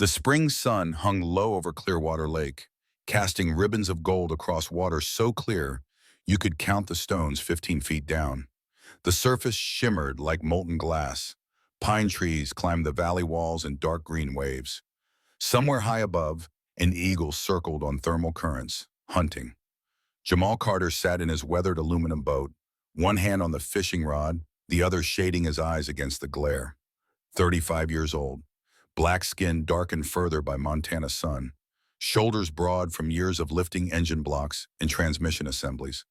The spring sun hung low over Clearwater Lake, casting ribbons of gold across water so clear you could count the stones 15 feet down. The surface shimmered like molten glass. Pine trees climbed the valley walls in dark green waves. Somewhere high above, an eagle circled on thermal currents, hunting. Jamal Carter sat in his weathered aluminum boat, one hand on the fishing rod, the other shading his eyes against the glare. 35 years old, black skin darkened further by Montana sun, shoulders broad from years of lifting engine blocks and transmission assemblies,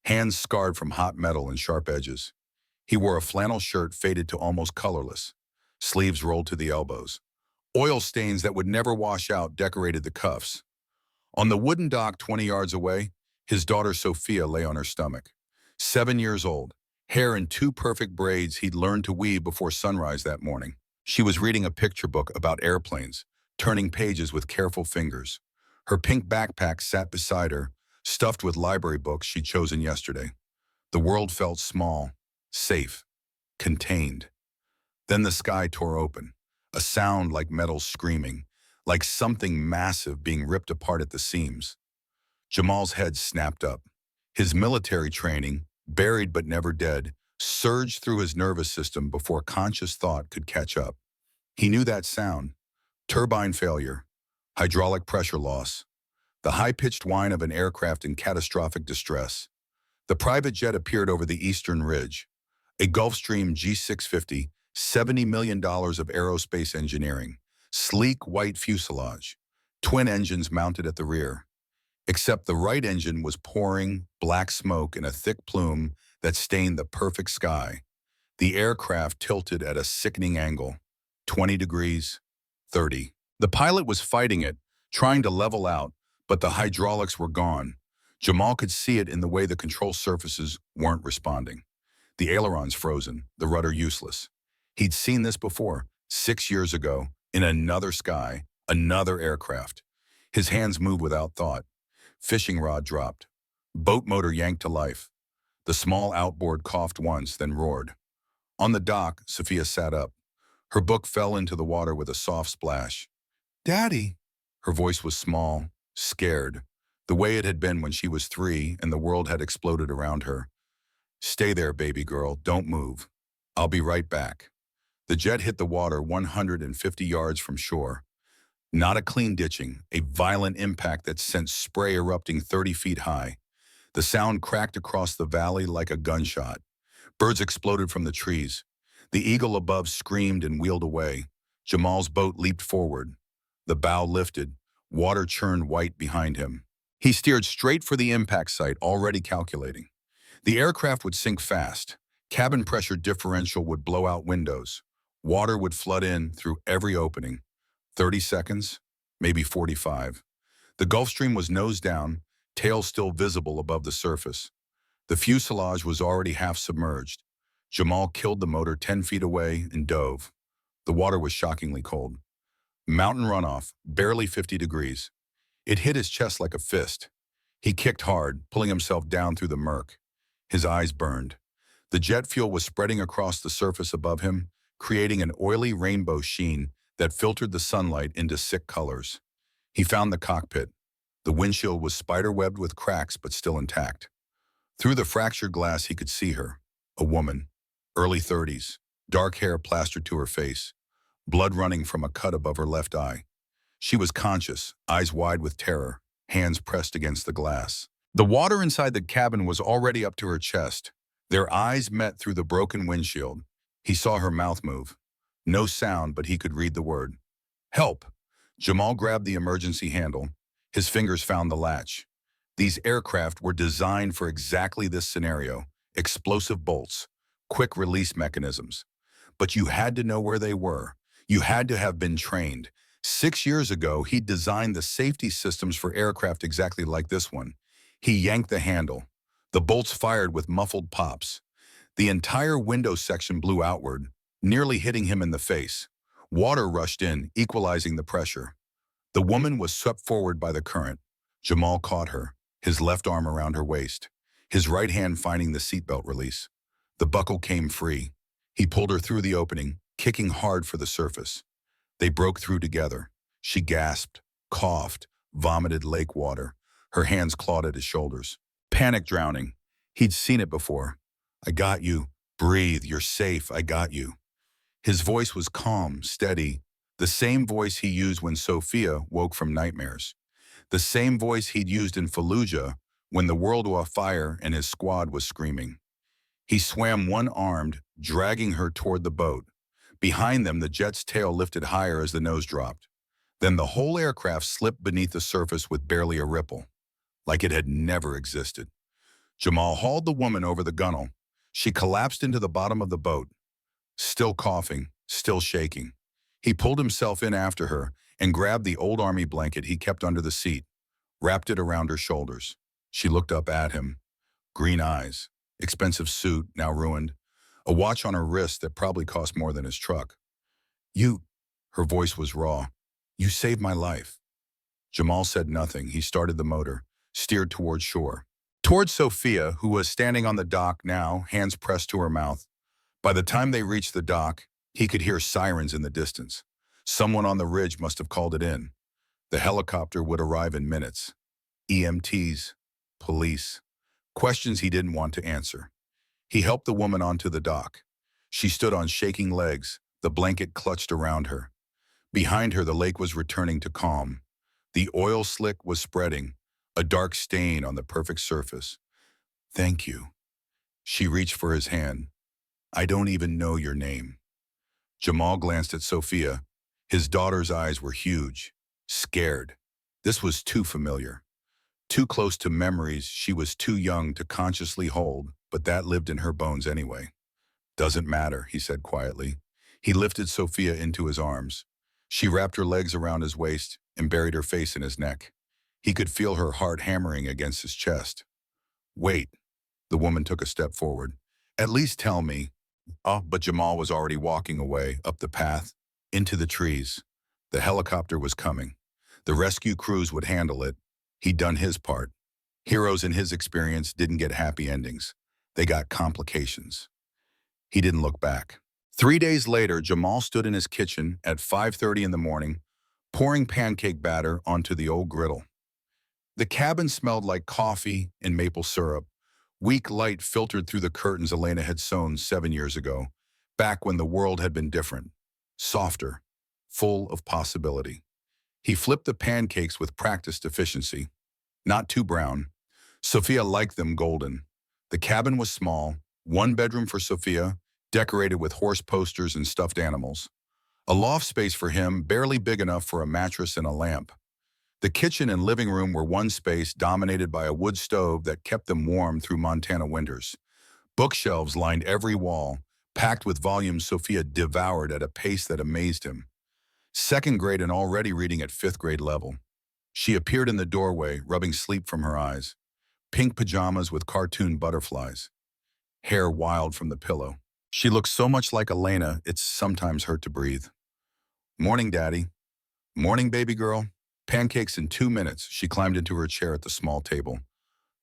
hands scarred from hot metal and sharp edges. He wore a flannel shirt faded to almost colorless, sleeves rolled to the elbows. Oil stains that would never wash out decorated the cuffs. On the wooden dock 20 yards away, his daughter Sophia lay on her stomach. 7 years old, hair in two perfect braids he'd learned to weave before sunrise that morning. She was reading a picture book about airplanes, turning pages with careful fingers. Her pink backpack sat beside her, stuffed with library books she'd chosen yesterday. The world felt small, safe, contained. Then the sky tore open, a sound like metal screaming, like something massive being ripped apart at the seams. Jamal's head snapped up. His military training, buried but never dead, surged through his nervous system before conscious thought could catch up. He knew that sound: turbine failure, hydraulic pressure loss, the high-pitched whine of an aircraft in catastrophic distress. The private jet appeared over the eastern ridge, a Gulfstream G650, $70 million of aerospace engineering, sleek white fuselage, twin engines mounted at the rear. Except the right engine was pouring black smoke in a thick plume that stained the perfect sky. The aircraft tilted at a sickening angle, 20 degrees, 30. The pilot was fighting it, trying to level out, but the hydraulics were gone. Jamal could see it in the way the control surfaces weren't responding. The ailerons frozen, the rudder useless. He'd seen this before, 6 years ago, in another sky, another aircraft. His hands moved without thought. Fishing rod dropped. Boat motor yanked to life. The small outboard coughed once, then roared. On the dock, Sophia sat up. Her book fell into the water with a soft splash. "Daddy." Her voice was small, scared, the way it had been when she was 3 and the world had exploded around her. "Stay there, baby girl. Don't move. I'll be right back." The jet hit the water 150 yards from shore. Not a clean ditching, a violent impact that sent spray erupting 30 feet high. The sound cracked across the valley like a gunshot. Birds exploded from the trees. The eagle above screamed and wheeled away. Jamal's boat leaped forward. The bow lifted. Water churned white behind him. He steered straight for the impact site, already calculating. The aircraft would sink fast. Cabin pressure differential would blow out windows. Water would flood in through every opening. 30 seconds, maybe 45. The Gulfstream was nose down, tail still visible above the surface. The fuselage was already half submerged. Jamal killed the motor 10 feet away and dove. The water was shockingly cold. Mountain runoff, barely 50 degrees. It hit his chest like a fist. He kicked hard, pulling himself down through the murk. His eyes burned. The jet fuel was spreading across the surface above him, creating an oily rainbow sheen that filtered the sunlight into sick colors. He found the cockpit. The windshield was spiderwebbed with cracks but still intact. Through the fractured glass he could see her, a woman, early 30s, dark hair plastered to her face, blood running from a cut above her left eye. She was conscious, eyes wide with terror, hands pressed against the glass. The water inside the cabin was already up to her chest. Their eyes met through the broken windshield. He saw her mouth move. No sound, but he could read the word. "Help!" Jamal grabbed the emergency handle. His fingers found the latch. These aircraft were designed for exactly this scenario: explosive bolts, quick release mechanisms. But you had to know where they were. You had to have been trained. 6 years ago, he designed the safety systems for aircraft exactly like this one. He yanked the handle. The bolts fired with muffled pops. The entire window section blew outward, nearly hitting him in the face. Water rushed in, equalizing the pressure. The woman was swept forward by the current. Jamal caught her, his left arm around her waist, his right hand finding the seatbelt release. The buckle came free. He pulled her through the opening, kicking hard for the surface. They broke through together. She gasped, coughed, vomited lake water. Her hands clawed at his shoulders. Panic drowning. He'd seen it before. I got you. Breathe. You're safe. I got you. His voice was calm, steady, the same voice he used when Sophia woke from nightmares. The same voice he'd used in Fallujah when the world was afire and his squad was screaming. He swam one-armed, dragging her toward the boat. Behind them, the jet's tail lifted higher as the nose dropped. Then the whole aircraft slipped beneath the surface with barely a ripple, like it had never existed. Jamal hauled the woman over the gunwale. She collapsed into the bottom of the boat, still coughing, still shaking. He pulled himself in after her and grabbed the old army blanket he kept under the seat, wrapped it around her shoulders. She looked up at him, green eyes, expensive suit, now ruined, a watch on her wrist that probably cost more than his truck. You, her voice was raw, you saved my life. Jamal said nothing. He started the motor, steered toward shore. Toward Sophia, who was standing on the dock now, hands pressed to her mouth. By the time they reached the dock, he could hear sirens in the distance. Someone on the ridge must have called it in. The helicopter would arrive in minutes. EMTs, police, questions he didn't want to answer. He helped the woman onto the dock. She stood on shaking legs, the blanket clutched around her. Behind her, the lake was returning to calm. The oil slick was spreading, a dark stain on the perfect surface. Thank you. She reached for his hand. I don't even know your name. Jamal glanced at Sophia. His daughter's eyes were huge, scared. This was too familiar. Too close to memories she was too young to consciously hold, but that lived in her bones anyway. Doesn't matter, he said quietly. He lifted Sophia into his arms. She wrapped her legs around his waist and buried her face in his neck. He could feel her heart hammering against his chest. Wait, the woman took a step forward. At least tell me. Oh, but Jamal was already walking away, up the path, into the trees. The helicopter was coming. The rescue crews would handle it. He'd done his part. Heroes in his experience didn't get happy endings. They got complications. He didn't look back. 3 days later, Jamal stood in his kitchen at 5:30 in the morning, pouring pancake batter onto the old griddle. The cabin smelled like coffee and maple syrup. Weak light filtered through the curtains Elena had sewn 7 years ago, back when the world had been different, softer, full of possibility. He flipped the pancakes with practiced efficiency. Not too brown. Sophia liked them golden. The cabin was small, one bedroom for Sophia, decorated with horse posters and stuffed animals. A loft space for him, barely big enough for a mattress and a lamp. The kitchen and living room were one space dominated by a wood stove that kept them warm through Montana winters. Bookshelves lined every wall, packed with volumes Sophia devoured at a pace that amazed him. Second grade and already reading at fifth grade level. She appeared in the doorway, rubbing sleep from her eyes. Pink pajamas with cartoon butterflies. Hair wild from the pillow. She looked so much like Elena, it's sometimes hurt to breathe. Morning, Daddy. Morning, baby girl. Pancakes in 2 minutes. She climbed into her chair at the small table.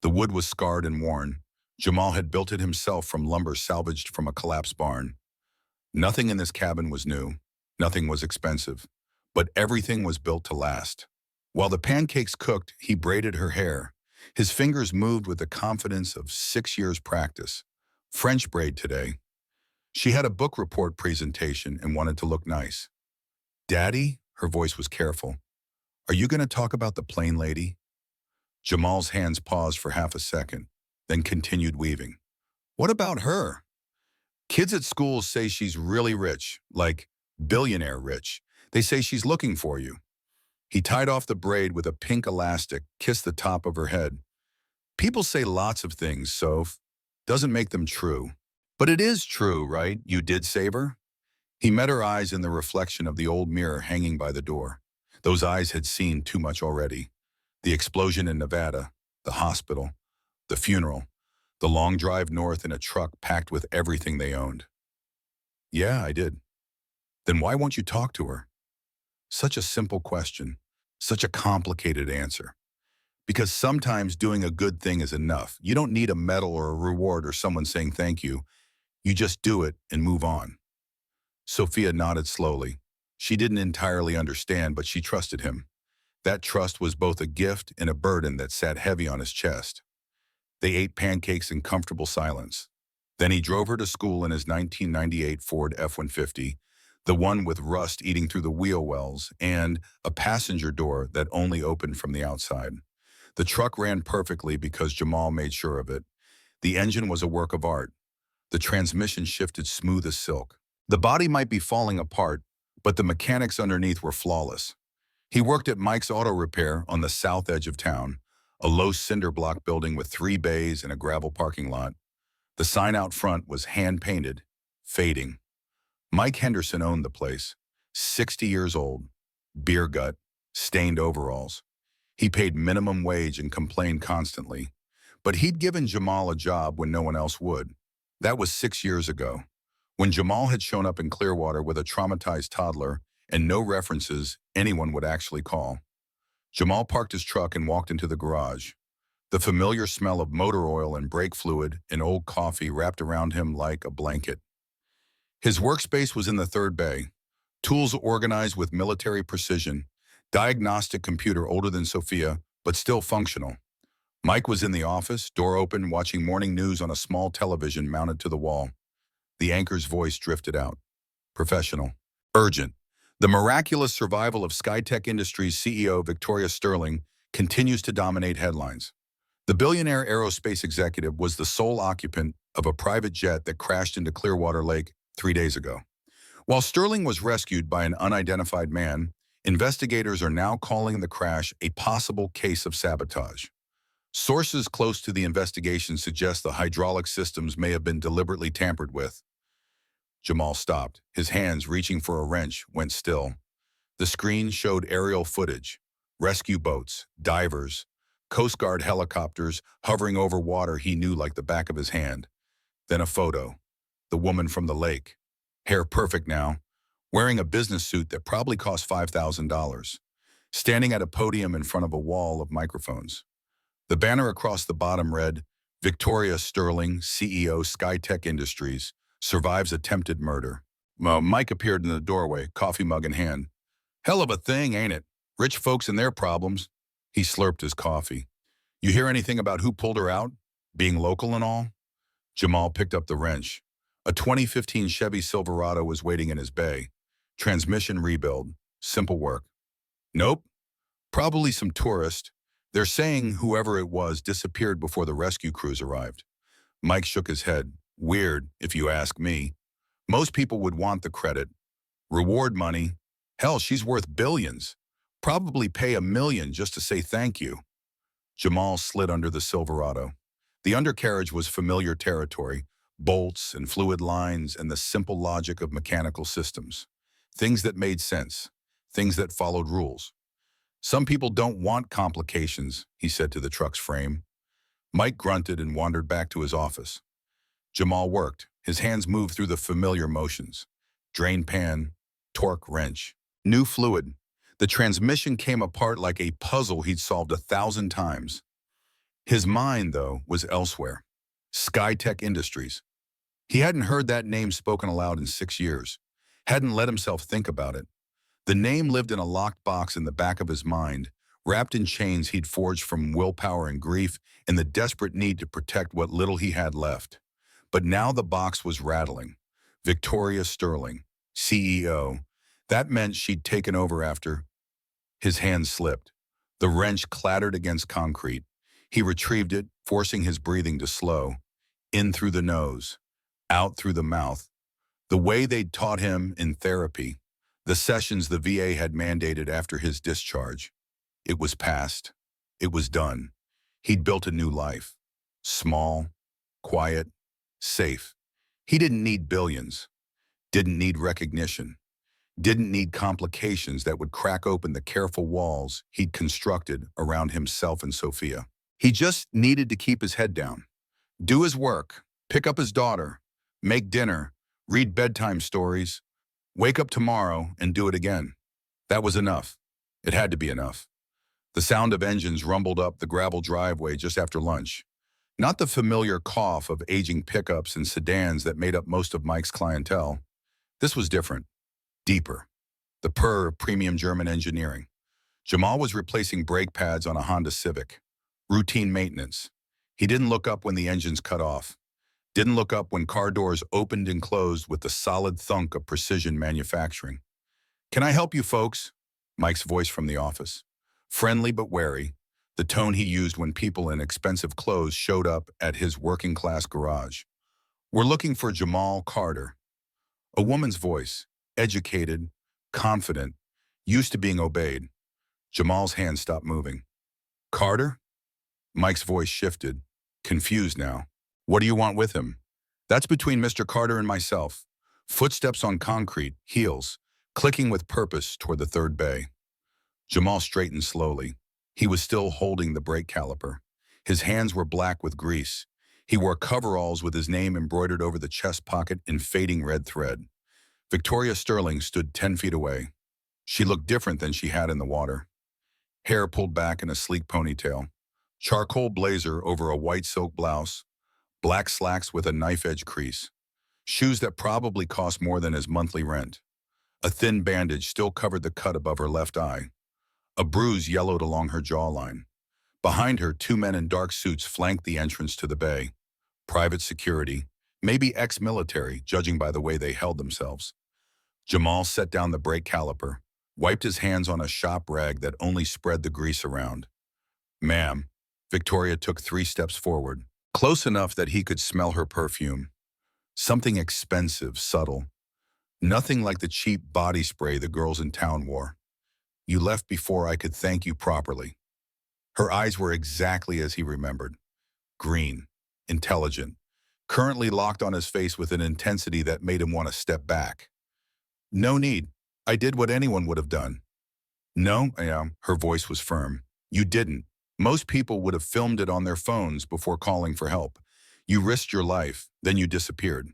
The wood was scarred and worn. Jamal had built it himself from lumber salvaged from a collapsed barn. Nothing in this cabin was new. Nothing was expensive. But everything was built to last. While the pancakes cooked, he braided her hair. His fingers moved with the confidence of 6 years' practice. French braid today. She had a book report presentation and wanted to look nice. Daddy, her voice was careful. Are you going to talk about the plain lady? Jamal's hands paused for half a second, then continued weaving. What about her? Kids at school say she's really rich, like billionaire rich. They say she's looking for you. He tied off the braid with a pink elastic, kissed the top of her head. People say lots of things, Soph. Doesn't make them true. But it is true, right? You did save her? He met her eyes in the reflection of the old mirror hanging by the door. Those eyes had seen too much already. The explosion in Nevada, the hospital, the funeral, the long drive north in a truck packed with everything they owned. Yeah, I did. Then why won't you talk to her? Such a simple question, such a complicated answer. Because sometimes doing a good thing is enough. You don't need a medal or a reward or someone saying thank you. You just do it and move on. Sophia nodded slowly. She didn't entirely understand, but she trusted him. That trust was both a gift and a burden that sat heavy on his chest. They ate pancakes in comfortable silence. Then he drove her to school in his 1998 Ford F-150, the one with rust eating through the wheel wells and a passenger door that only opened from the outside. The truck ran perfectly because Jamal made sure of it. The engine was a work of art. The transmission shifted smooth as silk. The body might be falling apart, but the mechanics underneath were flawless. He worked at Mike's Auto Repair on the south edge of town, a low cinder block building with 3 bays and a gravel parking lot. The sign out front was hand-painted, fading. Mike Henderson owned the place, 60 years old, beer gut, stained overalls. He paid minimum wage and complained constantly. But he'd given Jamal a job when no one else would. That was 6 years ago, when Jamal had shown up in Clearwater with a traumatized toddler and no references anyone would actually call. Jamal parked his truck and walked into the garage. The familiar smell of motor oil and brake fluid and old coffee wrapped around him like a blanket. His workspace was in the third bay, tools organized with military precision, diagnostic computer older than Sophia, but still functional. Mike was in the office, door open, watching morning news on a small television mounted to the wall. The anchor's voice drifted out. Professional. Urgent. The miraculous survival of Skytech Industries CEO Victoria Sterling continues to dominate headlines. The billionaire aerospace executive was the sole occupant of a private jet that crashed into Clearwater Lake 3 days ago. While Sterling was rescued by an unidentified man, investigators are now calling the crash a possible case of sabotage. Sources close to the investigation suggest the hydraulic systems may have been deliberately tampered with. Jamal stopped. His hands, reaching for a wrench, went still. The screen showed aerial footage, rescue boats, divers, Coast Guard helicopters hovering over water he knew like the back of his hand. Then a photo. The woman from the lake. Hair perfect now, wearing a business suit that probably cost $5,000, standing at a podium in front of a wall of microphones. The banner across the bottom read, Victoria Sterling, CEO Skytech Industries, survives attempted murder. Mike appeared in the doorway, coffee mug in hand. Hell of a thing, ain't it? Rich folks and their problems. He slurped his coffee. You hear anything about who pulled her out? Being local and all? Jamal picked up the wrench. A 2015 Chevy Silverado was waiting in his bay. Transmission rebuild. Simple work. Nope. Probably some tourist. They're saying whoever it was disappeared before the rescue crews arrived. Mike shook his head. Weird, if you ask me. Most people would want the credit. Reward money. Hell, she's worth billions. Probably pay $1 million just to say thank you. Jamal slid under the Silverado. The undercarriage was familiar territory, bolts and fluid lines and the simple logic of mechanical systems. Things that made sense, things that followed rules. Some people don't want complications, he said to the truck's frame. Mike grunted and wandered back to his office. Jamal worked. His hands moved through the familiar motions. Drain pan, torque wrench, new fluid. The transmission came apart like a puzzle he'd solved 1,000 times. His mind, though, was elsewhere. Skytech Industries. He hadn't heard that name spoken aloud in 6 years. Hadn't let himself think about it. The name lived in a locked box in the back of his mind, wrapped in chains he'd forged from willpower and grief and the desperate need to protect what little he had left. But now the box was rattling. Victoria Sterling, CEO. That meant she'd taken over after. His hand slipped. The wrench clattered against concrete. He retrieved it, forcing his breathing to slow. In through the nose, out through the mouth. The way they'd taught him in therapy. The sessions the VA had mandated after his discharge. It was past. It was done. He'd built a new life. Small, quiet, safe. He didn't need billions. Didn't need recognition. Didn't need complications that would crack open the careful walls he'd constructed around himself and Sophia. He just needed to keep his head down. Do his work. Pick up his daughter. Make dinner. Read bedtime stories. Wake up tomorrow and do it again. That was enough. It had to be enough. The sound of engines rumbled up the gravel driveway just after lunch. Not the familiar cough of aging pickups and sedans that made up most of Mike's clientele. This was different, deeper. the purr of premium German engineering. Jamal was replacing brake pads on a Honda Civic. Routine maintenance. He didn't look up when the engines cut off. Didn't look up when car doors opened and closed with the solid thunk of precision manufacturing. "Can I help you, folks?" Mike's voice from the office. Friendly but wary, the tone he used when people in expensive clothes showed up at his working-class garage. "We're looking for Jamal Carter." A woman's voice, educated, confident, used to being obeyed. Jamal's hand stopped moving. "Carter?" Mike's voice shifted, confused now. "What do you want with him?" "That's between Mr. Carter and myself." Footsteps on concrete, heels, clicking with purpose toward the third bay. Jamal straightened slowly. He was still holding the brake caliper. His hands were black with grease. He wore coveralls with his name embroidered over the chest pocket in fading red thread. Victoria Sterling stood 10 feet away. She looked different than she had in the water. Hair pulled back in a sleek ponytail. Charcoal blazer over a white silk blouse. Black slacks with a knife-edge crease. Shoes that probably cost more than his monthly rent. A thin bandage still covered the cut above her left eye. A bruise yellowed along her jawline. Behind her, two men in dark suits flanked the entrance to the bay. Private security, maybe ex-military, judging by the way they held themselves. Jamal set down the brake caliper, wiped his hands on a shop rag that only spread the grease around. "Ma'am." Victoria took 3 steps forward, close enough that he could smell her perfume. Something expensive, subtle. Nothing like the cheap body spray the girls in town wore. "You left before I could thank you properly." Her eyes were exactly as he remembered. Green, intelligent, currently locked on his face with an intensity that made him want to step back. "No need. I did what anyone would have done." "No, yeah." Her voice was firm. "You didn't. Most people would have filmed it on their phones before calling for help. You risked your life, then you disappeared."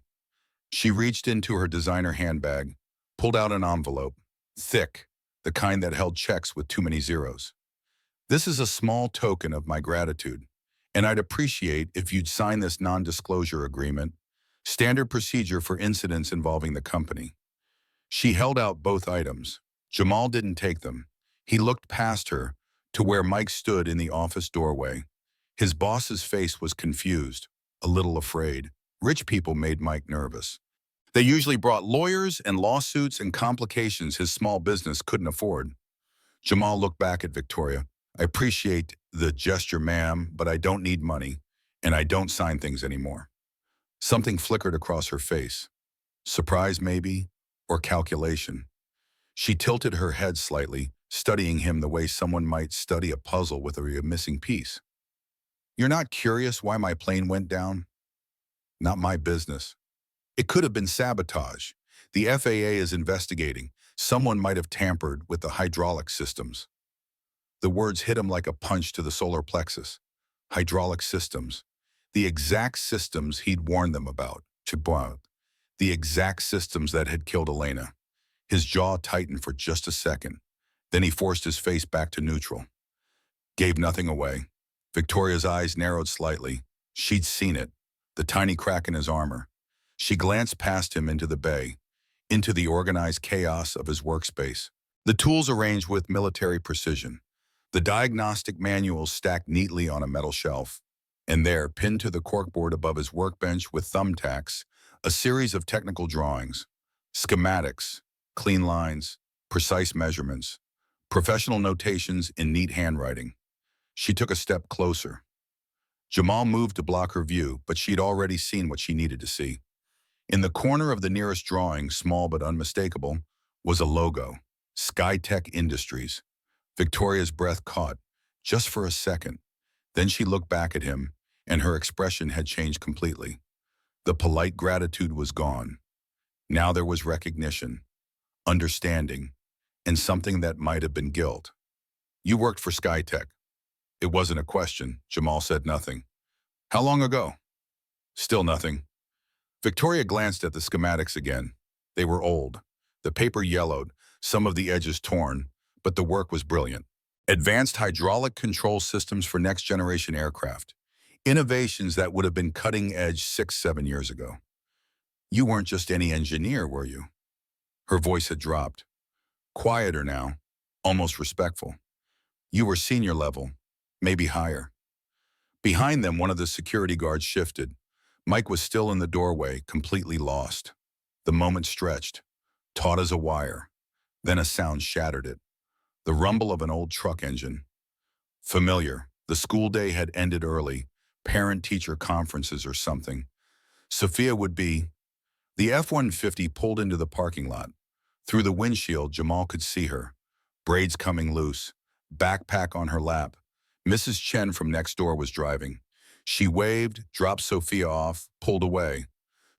She reached into her designer handbag, pulled out an envelope, thick, the kind that held checks with too many zeros. "This is a small token of my gratitude, and I'd appreciate if you'd sign this non-disclosure agreement, standard procedure for incidents involving the company." She held out both items. Jamal didn't take them. He looked past her to where Mike stood in the office doorway. His boss's face was confused, a little afraid. Rich people made Mike nervous. They usually brought lawyers and lawsuits and complications his small business couldn't afford. Jamal looked back at Victoria. "I appreciate the gesture, ma'am, but I don't need money, and I don't sign things anymore." Something flickered across her face. Surprise, maybe, or calculation. She tilted her head slightly, studying him the way someone might study a puzzle with a missing piece. "You're not curious why my plane went down?" "Not my business." "It could have been sabotage. The FAA is investigating. Someone might have tampered with the hydraulic systems." The words hit him like a punch to the solar plexus. Hydraulic systems. The exact systems he'd warned them about. The exact systems that had killed Elena. His jaw tightened for just a second. Then he forced his face back to neutral. Gave nothing away. Victoria's eyes narrowed slightly. She'd seen it. The tiny crack in his armor. She glanced past him into the bay, into the organized chaos of his workspace. The tools arranged with military precision. The diagnostic manuals stacked neatly on a metal shelf. And there, pinned to the corkboard above his workbench with thumbtacks, a series of technical drawings. Schematics, clean lines, precise measurements, professional notations in neat handwriting. She took a step closer. Jamal moved to block her view, but she'd already seen what she needed to see. In the corner of the nearest drawing, small but unmistakable, was a logo, SkyTech Industries. Victoria's breath caught, just for a second. Then she looked back at him, and her expression had changed completely. The polite gratitude was gone. Now there was recognition, understanding, and something that might have been guilt. "You worked for SkyTech." It wasn't a question. Jamal said nothing. "How long ago?" Still nothing. Victoria glanced at the schematics again. They were old. The paper yellowed, some of the edges torn, but the work was brilliant. Advanced hydraulic control systems for next-generation aircraft. Innovations that would have been cutting-edge 6, 7 years ago. "You weren't just any engineer, were you?" Her voice had dropped. Quieter now, almost respectful. You were senior level, maybe higher. Behind them, one of the security guards shifted. Mike was still in the doorway, completely lost. The moment stretched, taut as a wire. Then a sound shattered it. The rumble of an old truck engine. Familiar. The school day had ended early. Parent-teacher conferences or something. Sophia would be. The F-150 pulled into the parking lot. Through the windshield, Jamal could see her. Braids coming loose. Backpack on her lap. Mrs. Chen from next door was driving. She waved, dropped Sophia off, pulled away.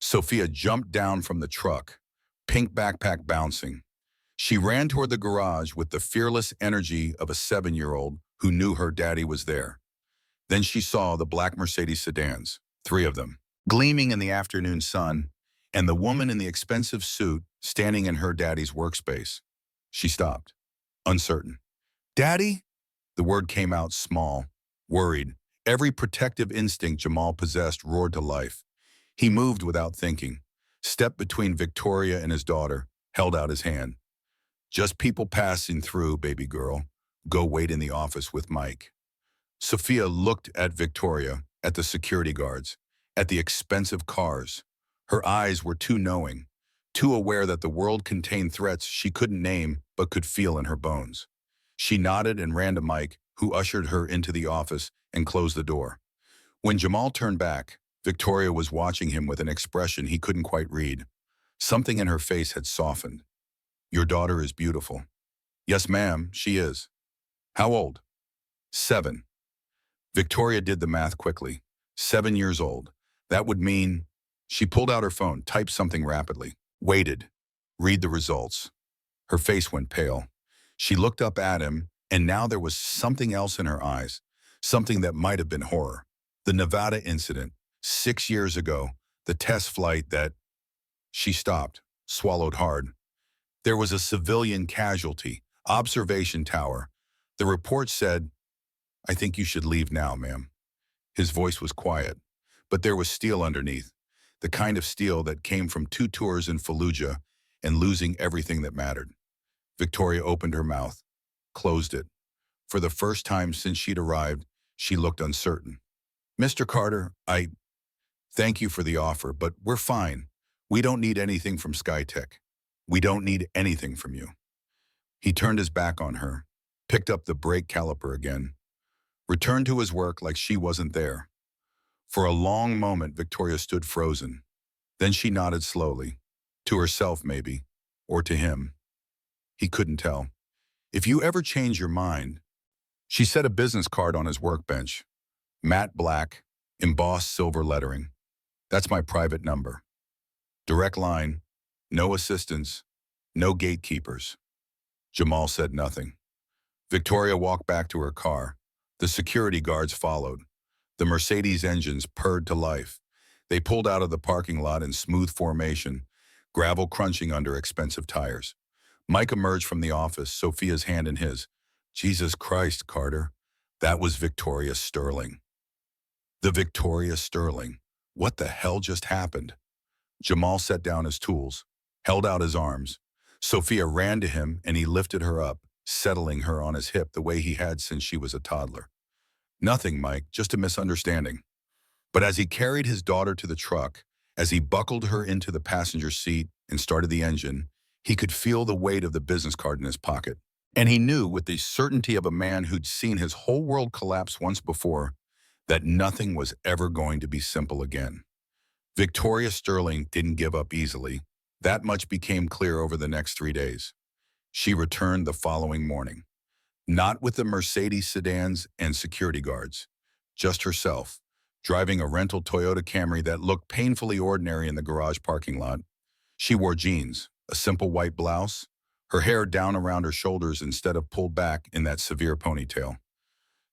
Sophia jumped down from the truck, pink backpack bouncing. She ran toward the garage with the fearless energy of a 7-year-old who knew her daddy was there. Then she saw the black Mercedes sedans, 3 of them, gleaming in the afternoon sun, and the woman in the expensive suit standing in her daddy's workspace. She stopped, uncertain. "Daddy?" The word came out small, worried. Every protective instinct Jamal possessed roared to life. He moved without thinking, stepped between Victoria and his daughter, held out his hand. "Just people passing through, baby girl. Go wait in the office with Mike." Sophia looked at Victoria, at the security guards, at the expensive cars. Her eyes were too knowing, too aware that the world contained threats she couldn't name but could feel in her bones. She nodded and ran to Mike, who ushered her into the office and closed the door. When Jamal turned back, Victoria was watching him with an expression he couldn't quite read. Something in her face had softened. "Your daughter is beautiful." "Yes, ma'am, she is." "How old?" 7. Victoria did the math quickly. 7 years old. That would mean. She pulled out her phone, typed something rapidly, waited. Read the results. Her face went pale. She looked up at him, and now there was something else in her eyes, something that might have been horror. The Nevada incident, 6 years ago, the test flight that. She stopped, swallowed hard. There was a civilian casualty, observation tower. The report said, "I think you should leave now, ma'am." His voice was quiet, but there was steel underneath, the kind of steel that came from 2 tours in Fallujah and losing everything that mattered. Victoria opened her mouth, closed it. For the first time since she'd arrived, she looked uncertain. "Mr. Carter, thank you for the offer, but we're fine. We don't need anything from SkyTech. We don't need anything from you." He turned his back on her, picked up the brake caliper again, returned to his work like she wasn't there. For a long moment, Victoria stood frozen. Then she nodded slowly, to herself maybe, or to him. He couldn't tell. "If you ever change your mind." She set a business card on his workbench. Matte black, embossed silver lettering. "That's my private number. Direct line, no assistants, no gatekeepers." Jamal said nothing. Victoria walked back to her car. The security guards followed. The Mercedes engines purred to life. They pulled out of the parking lot in smooth formation, gravel crunching under expensive tires. Mike emerged from the office, Sophia's hand in his. "Jesus Christ, Carter." That was Victoria Sterling. The Victoria Sterling. What the hell just happened? Jamal set down his tools, held out his arms. Sophia ran to him and he lifted her up, settling her on his hip the way he had since she was a toddler. "Nothing, Mike, just a misunderstanding." But as he carried his daughter to the truck, as he buckled her into the passenger seat and started the engine, he could feel the weight of the business card in his pocket. And he knew with the certainty of a man who'd seen his whole world collapse once before that nothing was ever going to be simple again. Victoria Sterling didn't give up easily. That much became clear over the next 3 days. She returned the following morning. Not with the Mercedes sedans and security guards. Just herself, driving a rental Toyota Camry that looked painfully ordinary in the garage parking lot. She wore jeans, a simple white blouse, her hair down around her shoulders instead of pulled back in that severe ponytail.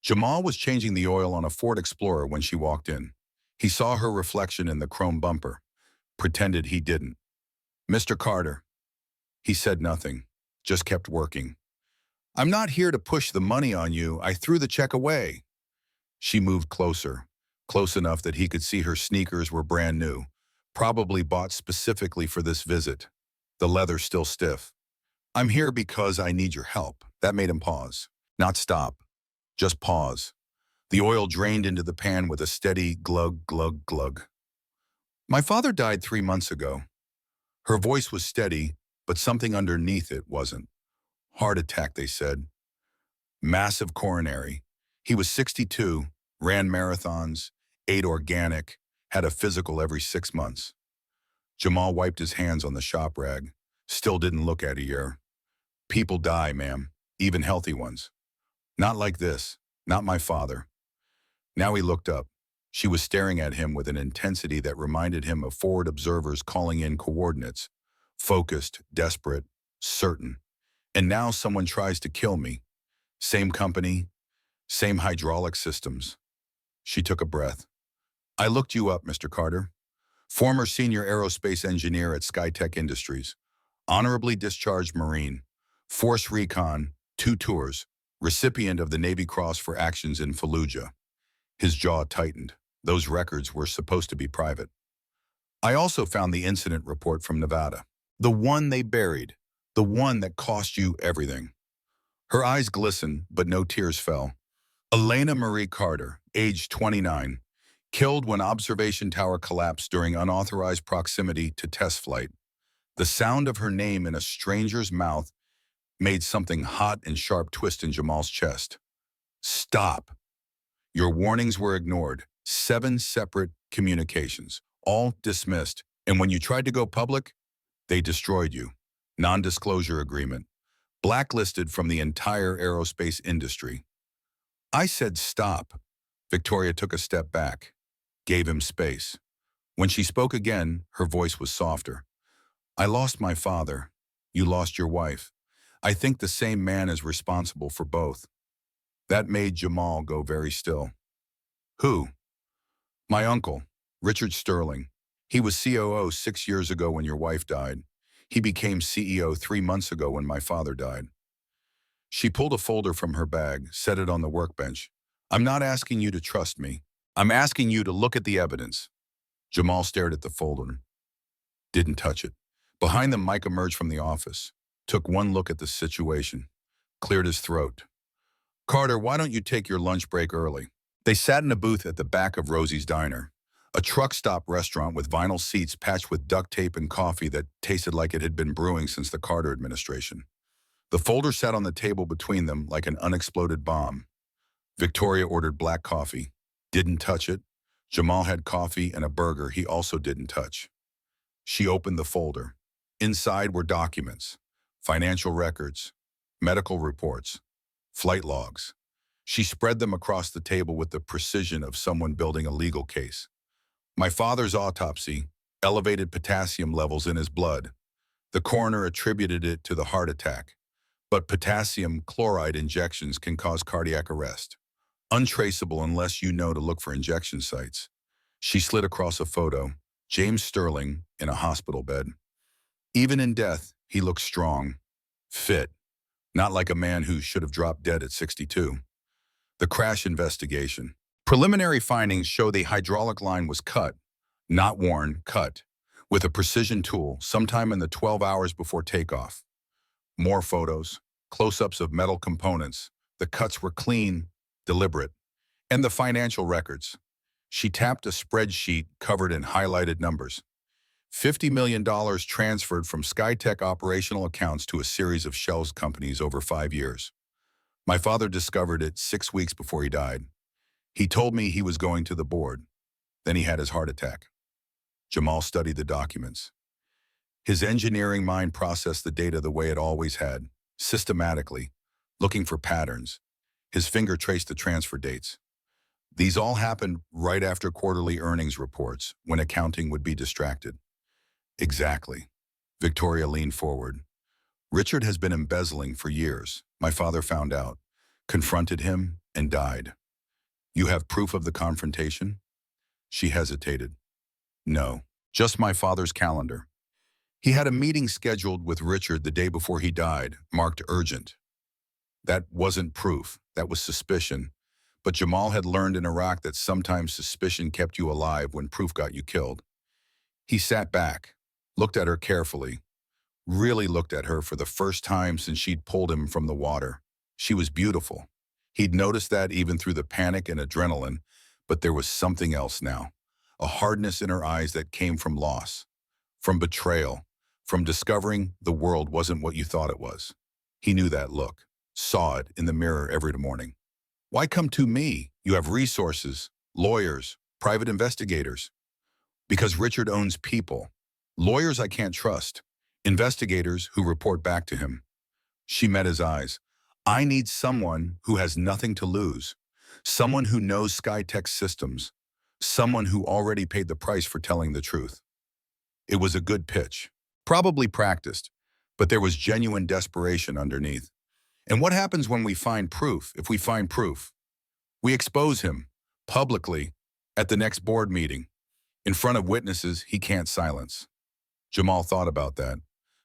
Jamal was changing the oil on a Ford Explorer when she walked in. He saw her reflection in the chrome bumper, pretended he didn't. "Mr. Carter." He said nothing, just kept working. "I'm not here to push the money on you. I threw the check away." She moved closer, close enough that he could see her sneakers were brand new, probably bought specifically for this visit. The leather still stiff. I'm here because I need your help. That made him pause. Not stop, just pause. The oil drained into the pan with a steady glug, glug, glug. My father died 3 months ago. Her voice was steady, but something underneath it wasn't. Heart attack, they said. Massive coronary. He was 62, ran marathons, ate organic, had a physical every 6 months. Jamal wiped his hands on the shop rag. Still didn't look at a year. People die, ma'am, even healthy ones. Not like this, not my father. Now he looked up. She was staring at him with an intensity that reminded him of forward observers calling in coordinates. Focused, desperate, certain. And now someone tries to kill me. Same company, same hydraulic systems. She took a breath. I looked you up, Mr. Carter. Former senior aerospace engineer at Skytech Industries. Honorably discharged Marine. Force Recon, 2 tours. Recipient of the Navy Cross for actions in Fallujah. His jaw tightened. Those records were supposed to be private. I also found the incident report from Nevada. The one they buried. The one that cost you everything. Her eyes glistened, but no tears fell. Elena Marie Carter, age 29, killed when observation tower collapsed during unauthorized proximity to test flight. The sound of her name in a stranger's mouth made something hot and sharp twist in Jamal's chest. Stop. Your warnings were ignored. 7 separate communications, all dismissed. And when you tried to go public, they destroyed you. Non-disclosure agreement. Blacklisted from the entire aerospace industry. I said stop. Victoria took a step back, gave him space. When she spoke again, her voice was softer. I lost my father. You lost your wife. I think the same man is responsible for both. That made Jamal go very still. Who? My uncle, Richard Sterling. He was COO 6 years ago when your wife died. He became CEO 3 months ago when my father died. She pulled a folder from her bag, set it on the workbench. I'm not asking you to trust me. I'm asking you to look at the evidence. Jamal stared at the folder. Didn't touch it. Behind them, Mike emerged from the office, took one look at the situation, cleared his throat. Carter, why don't you take your lunch break early? They sat in a booth at the back of Rosie's Diner, a truck stop restaurant with vinyl seats patched with duct tape and coffee that tasted like it had been brewing since the Carter administration. The folder sat on the table between them like an unexploded bomb. Victoria ordered black coffee. Didn't touch it. Jamal had coffee and a burger he also didn't touch. She opened the folder. Inside were documents, financial records, medical reports, flight logs. She spread them across the table with the precision of someone building a legal case. My father's autopsy, elevated potassium levels in his blood. The coroner attributed it to the heart attack. But potassium chloride injections can cause cardiac arrest. Untraceable unless you know to look for injection sites. She slid across a photo. James Sterling in a hospital bed. Even in death, he looked strong, fit, not like a man who should have dropped dead at 62. The crash investigation. Preliminary findings show the hydraulic line was cut, not worn, cut, with a precision tool sometime in the 12 hours before takeoff. More photos, close-ups of metal components. The cuts were clean, deliberate. And the financial records. She tapped a spreadsheet covered in highlighted numbers. $50 million transferred from Skytech operational accounts to a series of shells companies over 5 years. My father discovered it 6 weeks before he died. He told me he was going to the board. Then he had his heart attack. Jamal studied the documents. His engineering mind processed the data the way it always had, systematically, looking for patterns. His finger traced the transfer dates. These all happened right after quarterly earnings reports, when accounting would be distracted. Exactly. Victoria leaned forward. Richard has been embezzling for years. My father found out, confronted him, and died. You have proof of the confrontation? She hesitated. No, just my father's calendar. He had a meeting scheduled with Richard the day before he died, marked urgent. That wasn't proof, that was suspicion. But Jamal had learned in Iraq that sometimes suspicion kept you alive when proof got you killed. He sat back, looked at her carefully. really looked at her for the first time since she'd pulled him from the water. She was beautiful. He'd noticed that even through the panic and adrenaline, but there was something else now. A hardness in her eyes that came from loss, from betrayal, from discovering the world wasn't what you thought it was. He knew that look, saw it in the mirror every morning. Why come to me? You have resources, lawyers, private investigators. Because Richard owns people. Lawyers I can't trust. Investigators who report back to him. She met his eyes. I need someone who has nothing to lose. Someone who knows SkyTech systems. Someone who already paid the price for telling the truth. It was a good pitch. Probably practiced, but there was genuine desperation underneath. And what happens when we find proof? If we find proof, we expose him publicly at the next board meeting, in front of witnesses he can't silence. Jamal thought about that.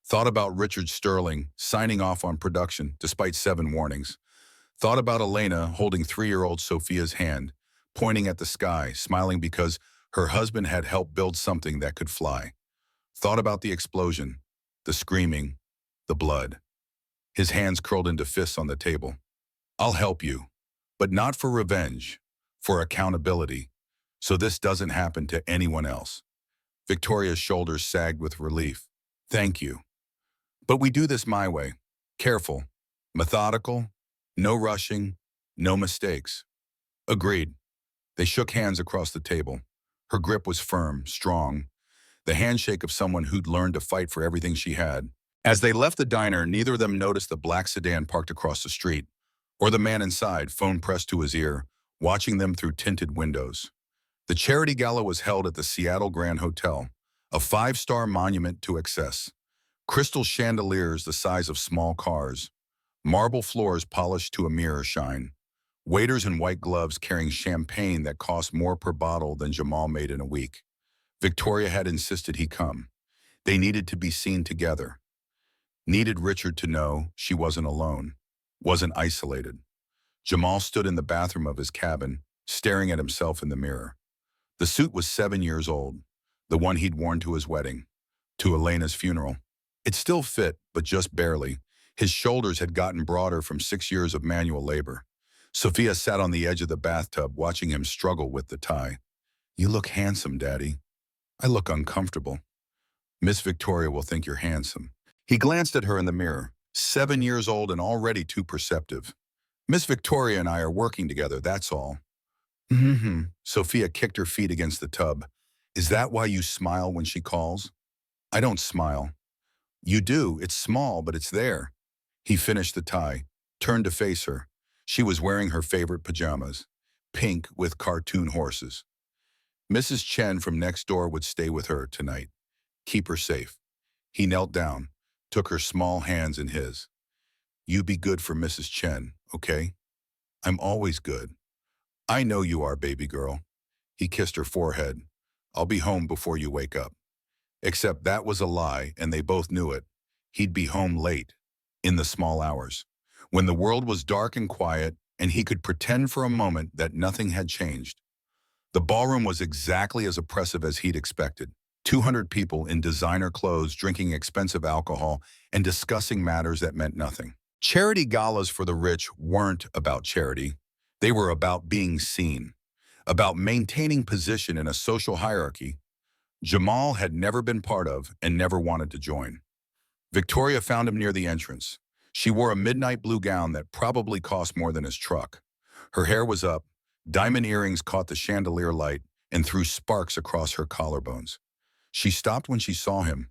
Thought about Richard Sterling signing off on production despite 7 warnings. Thought about Elena holding 3-year-old Sophia's hand, pointing at the sky, smiling because her husband had helped build something that could fly. Thought about the explosion, the screaming, the blood. His hands curled into fists on the table. I'll help you, but not for revenge, for accountability, so this doesn't happen to anyone else. Victoria's shoulders sagged with relief. Thank you. But we do this my way. Careful, methodical, no rushing, no mistakes. Agreed. They shook hands across the table. Her grip was firm, strong, the handshake of someone who'd learned to fight for everything she had. As they left the diner, neither of them noticed the black sedan parked across the street, or the man inside, phone pressed to his ear, watching them through tinted windows. The charity gala was held at the Seattle Grand Hotel, a 5-star monument to excess. Crystal chandeliers the size of small cars, marble floors polished to a mirror shine, waiters in white gloves carrying champagne that cost more per bottle than Jamal made in a week. Victoria had insisted he come. They needed to be seen together. Needed Richard to know she wasn't alone, wasn't isolated. Jamal stood in the bathroom of his cabin, staring at himself in the mirror. The suit was 7 years old, the one he'd worn to his wedding, to Elena's funeral. It still fit, but just barely. His shoulders had gotten broader from 6 years of manual labor. Sophia sat on the edge of the bathtub, watching him struggle with the tie. You look handsome, Daddy. I look uncomfortable. Miss Victoria will think you're handsome. He glanced at her in the mirror, 7 years old and already too perceptive. Miss Victoria and I are working together, that's all. Sophia kicked her feet against the tub. Is that why you smile when she calls? I don't smile. You do. It's small, but it's there. He finished the tie, turned to face her. She was wearing her favorite pajamas, pink with cartoon horses. Mrs. Chen from next door would stay with her tonight. Keep her safe. He knelt down, took her small hands in his. You be good for Mrs. Chen, okay? I'm always good. I know you are, baby girl. He kissed her forehead. I'll be home before you wake up. Except that was a lie, and they both knew it. He'd be home late, in the small hours, when the world was dark and quiet, and he could pretend for a moment that nothing had changed. The ballroom was exactly as oppressive as he'd expected. 200 people in designer clothes drinking expensive alcohol and discussing matters that meant nothing. Charity galas for the rich weren't about charity. They were about being seen, about maintaining position in a social hierarchy Jamal had never been part of and never wanted to join. Victoria found him near the entrance. She wore a midnight blue gown that probably cost more than his truck. Her hair was up, diamond earrings caught the chandelier light and threw sparks across her collarbones. She stopped when she saw him.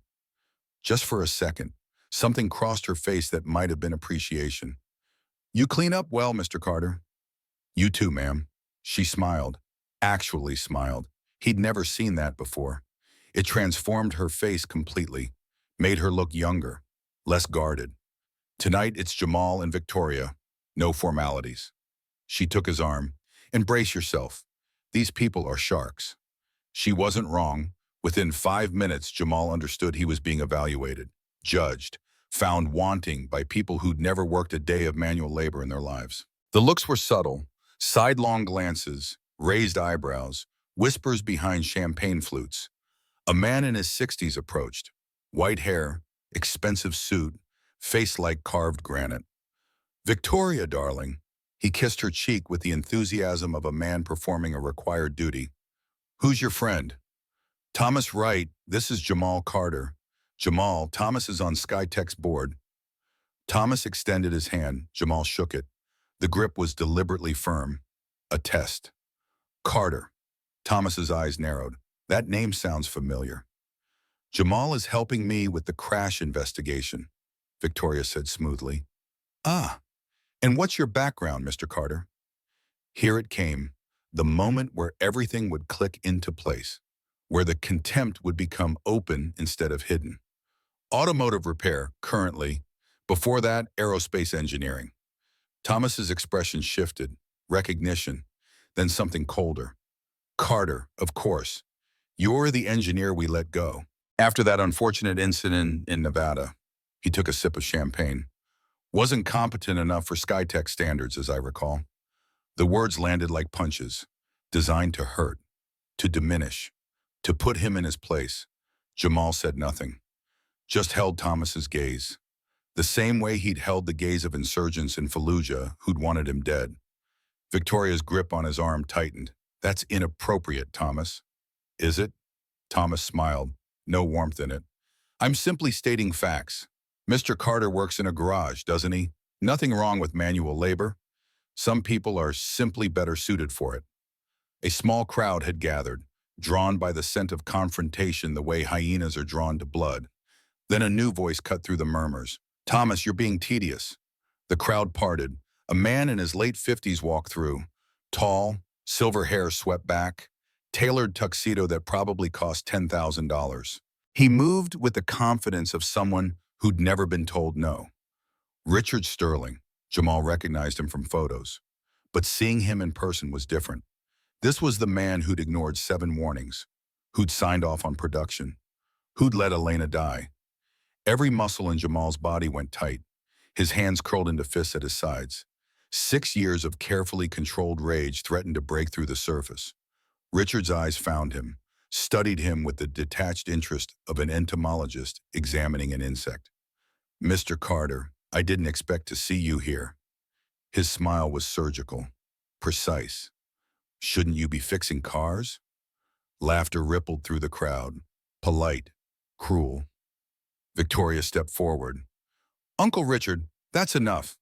Just for a second, something crossed her face that might have been appreciation. You clean up well, Mr. Carter. You too, ma'am. She smiled, actually smiled. He'd never seen that before. It transformed her face completely, made her look younger, less guarded. Tonight it's Jamal and Victoria, no formalities. She took his arm. Embrace yourself. These people are sharks. She wasn't wrong. Within 5 minutes, Jamal understood he was being evaluated, judged, found wanting by people who'd never worked a day of manual labor in their lives. The looks were subtle, sidelong glances, raised eyebrows, whispers behind champagne flutes. A man in his 60s approached, white hair, expensive suit, face like carved granite. Victoria, darling. He kissed her cheek with the enthusiasm of a man performing a required duty. Who's your friend? Thomas Wright, this is Jamal Carter. Jamal, Thomas is on Skytech's board. Thomas extended his hand. Jamal shook it. The grip was deliberately firm. A test. Carter. Thomas's eyes narrowed. That name sounds familiar. Jamal is helping me with the crash investigation, Victoria said smoothly. Ah, and what's your background, Mr. Carter? Here it came, the moment where everything would click into place, where the contempt would become open instead of hidden. Automotive repair, currently. Before that, aerospace engineering. Thomas's expression shifted, recognition, then something colder. Carter, of course. You're the engineer we let go. After that unfortunate incident in Nevada, he took a sip of champagne. Wasn't competent enough for Skytech standards, as I recall. The words landed like punches, designed to hurt, to diminish, to put him in his place. Jamal said nothing, just held Thomas's gaze, the same way he'd held the gaze of insurgents in Fallujah who'd wanted him dead. Victoria's grip on his arm tightened. That's inappropriate, Thomas. Is it? Thomas smiled, no warmth in it. I'm simply stating facts. Mr. Carter works in a garage, doesn't he? Nothing wrong with manual labor. Some people are simply better suited for it. A small crowd had gathered, drawn by the scent of confrontation the way hyenas are drawn to blood. Then a new voice cut through the murmurs. Thomas, you're being tedious. The crowd parted. A man in his late 50s walked through. Tall, silver hair swept back, tailored tuxedo that probably cost $10,000. He moved with the confidence of someone who'd never been told no. Richard Sterling. Jamal recognized him from photos. But seeing him in person was different. This was the man who'd ignored 7 warnings, who'd signed off on production, who'd let Elena die. Every muscle in Jamal's body went tight. His hands curled into fists at his sides. 6 years of carefully controlled rage threatened to break through the surface. Richard's eyes found him, studied him with the detached interest of an entomologist examining an insect. Mr. Carter, I didn't expect to see you here. His smile was surgical, precise. Shouldn't you be fixing cars? Laughter rippled through the crowd, polite, cruel. Victoria stepped forward. Uncle Richard, that's enough.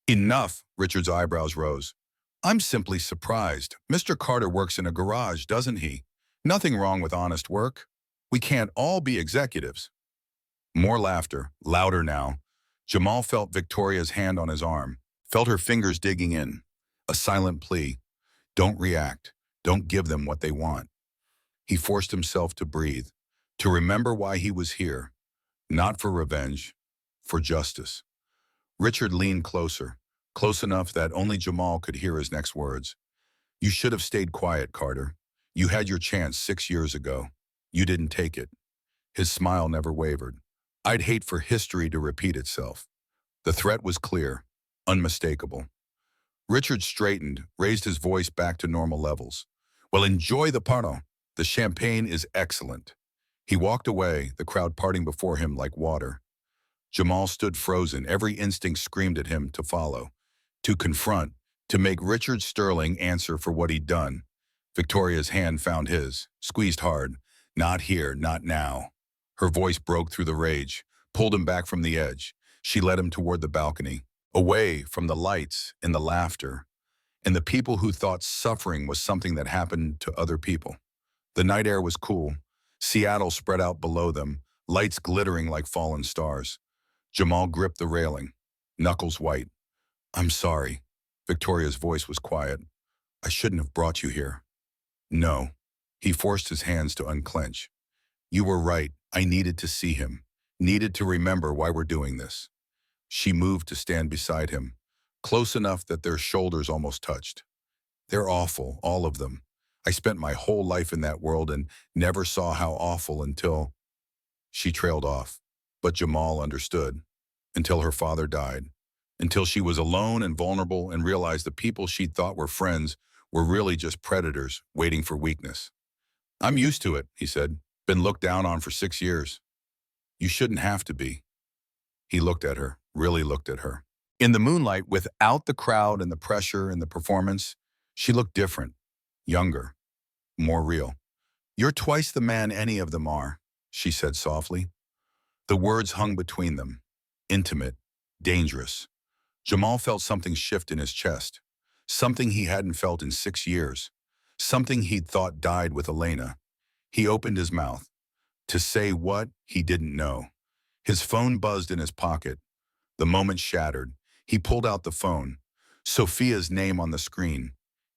Enough, Richard's eyebrows rose. I'm simply surprised. Mr. Carter works in a garage, doesn't he? Nothing wrong with honest work. We can't all be executives. More laughter, louder now. Jamal felt Victoria's hand on his arm, felt her fingers digging in. A silent plea. Don't react. Don't give them what they want. He forced himself to breathe, to remember why he was here. Not for revenge, for justice. Richard leaned closer, close enough that only Jamal could hear his next words. You should have stayed quiet, Carter. You had your chance 6 years ago. You didn't take it. His smile never wavered. I'd hate for history to repeat itself. The threat was clear, unmistakable. Richard straightened, raised his voice back to normal levels. Well, enjoy the pardon. The champagne is excellent. He walked away, the crowd parting before him like water. Jamal stood frozen, every instinct screamed at him to follow, to confront, to make Richard Sterling answer for what he'd done. Victoria's hand found his, squeezed hard. Not here, not now. Her voice broke through the rage, pulled him back from the edge. She led him toward the balcony, away from the lights and the laughter, and the people who thought suffering was something that happened to other people. The night air was cool. Seattle spread out below them, lights glittering like fallen stars. Jamal gripped the railing, knuckles white. I'm sorry. Victoria's voice was quiet. I shouldn't have brought you here. No. He forced his hands to unclench. You were right. I needed to see him. Needed to remember why we're doing this. She moved to stand beside him, close enough that their shoulders almost touched. They're awful, all of them. I spent my whole life in that world and never saw how awful until... She trailed off, but Jamal understood. Until her father died. Until she was alone and vulnerable and realized the people she thought were friends were really just predators waiting for weakness. I'm used to it, he said. Been looked down on for 6 years. You shouldn't have to be. He looked at her, really looked at her. In the moonlight, without the crowd and the pressure and the performance, she looked different, younger, more real. You're twice the man any of them are, she said softly. The words hung between them, intimate, dangerous. Jamal felt something shift in his chest, something he hadn't felt in 6 years, something he'd thought died with Elena. He opened his mouth to say what he didn't know. His phone buzzed in his pocket. The moment shattered. He pulled out the phone. Sophia's name on the screen.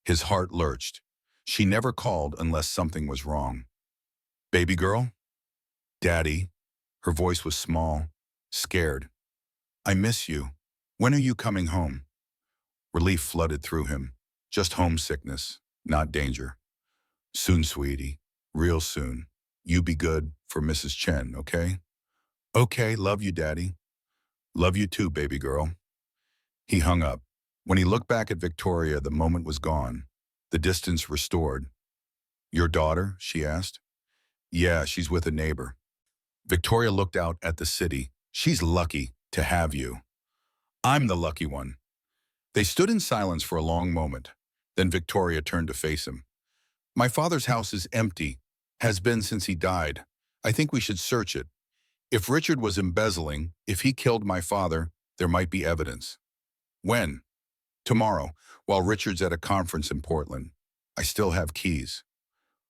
His heart lurched. She never called unless something was wrong. Baby girl? Daddy. Her voice was small, scared. I miss you. When are you coming home? Relief flooded through him. Just homesickness, not danger. Soon, sweetie. Real soon. You be good for Mrs. Chen, okay? Okay, love you, Daddy. Love you too, baby girl. He hung up. When he looked back at Victoria, the moment was gone. The distance restored. Your daughter? She asked. Yeah, she's with a neighbor. Victoria looked out at the city. She's lucky to have you. I'm the lucky one. They stood in silence for a long moment. Then Victoria turned to face him. My father's house is empty. Has been since he died. I think we should search it. If Richard was embezzling, if he killed my father, there might be evidence. When? Tomorrow, while Richard's at a conference in Portland. I still have keys.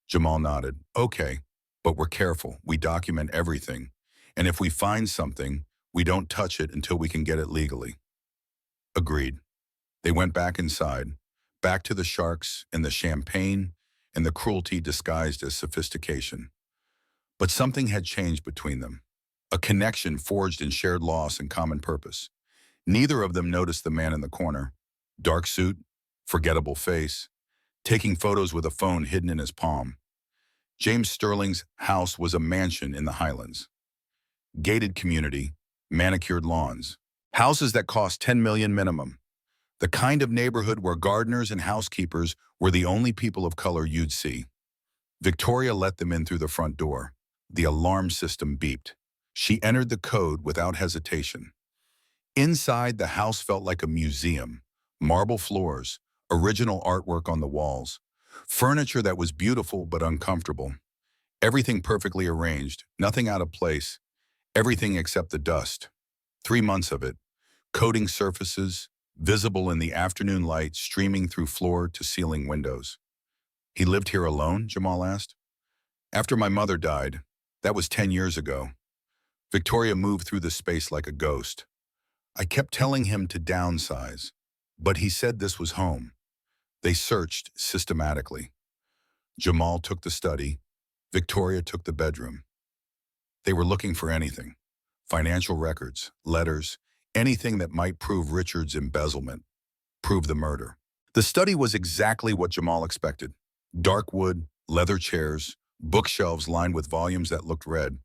Jamal nodded. Okay, but we're careful. We document everything. And if we find something, we don't touch it until we can get it legally. Agreed. They went back inside, back to the sharks and the champagne and the cruelty disguised as sophistication. But something had changed between them. A connection forged in shared loss and common purpose. Neither of them noticed the man in the corner. Dark suit, forgettable face, taking photos with a phone hidden in his palm. James Sterling's house was a mansion in the Highlands. Gated community, manicured lawns. Houses that cost $10 million minimum. The kind of neighborhood where gardeners and housekeepers were the only people of color you'd see. Victoria let them in through the front door. The alarm system beeped. She entered the code without hesitation. Inside, the house felt like a museum. Marble floors, original artwork on the walls, furniture that was beautiful but uncomfortable. Everything perfectly arranged, nothing out of place, everything except the dust. 3 months of it, coating surfaces, visible in the afternoon light streaming through floor to ceiling windows. He lived here alone? Jamal asked. After my mother died, that was 10 years ago. Victoria moved through the space like a ghost. I kept telling him to downsize, but he said this was home. They searched systematically. Jamal took the study. Victoria took the bedroom. They were looking for anything. Financial records, letters, anything that might prove Richard's embezzlement, prove the murder. The study was exactly what Jamal expected. Dark wood, leather chairs, bookshelves lined with volumes that looked red.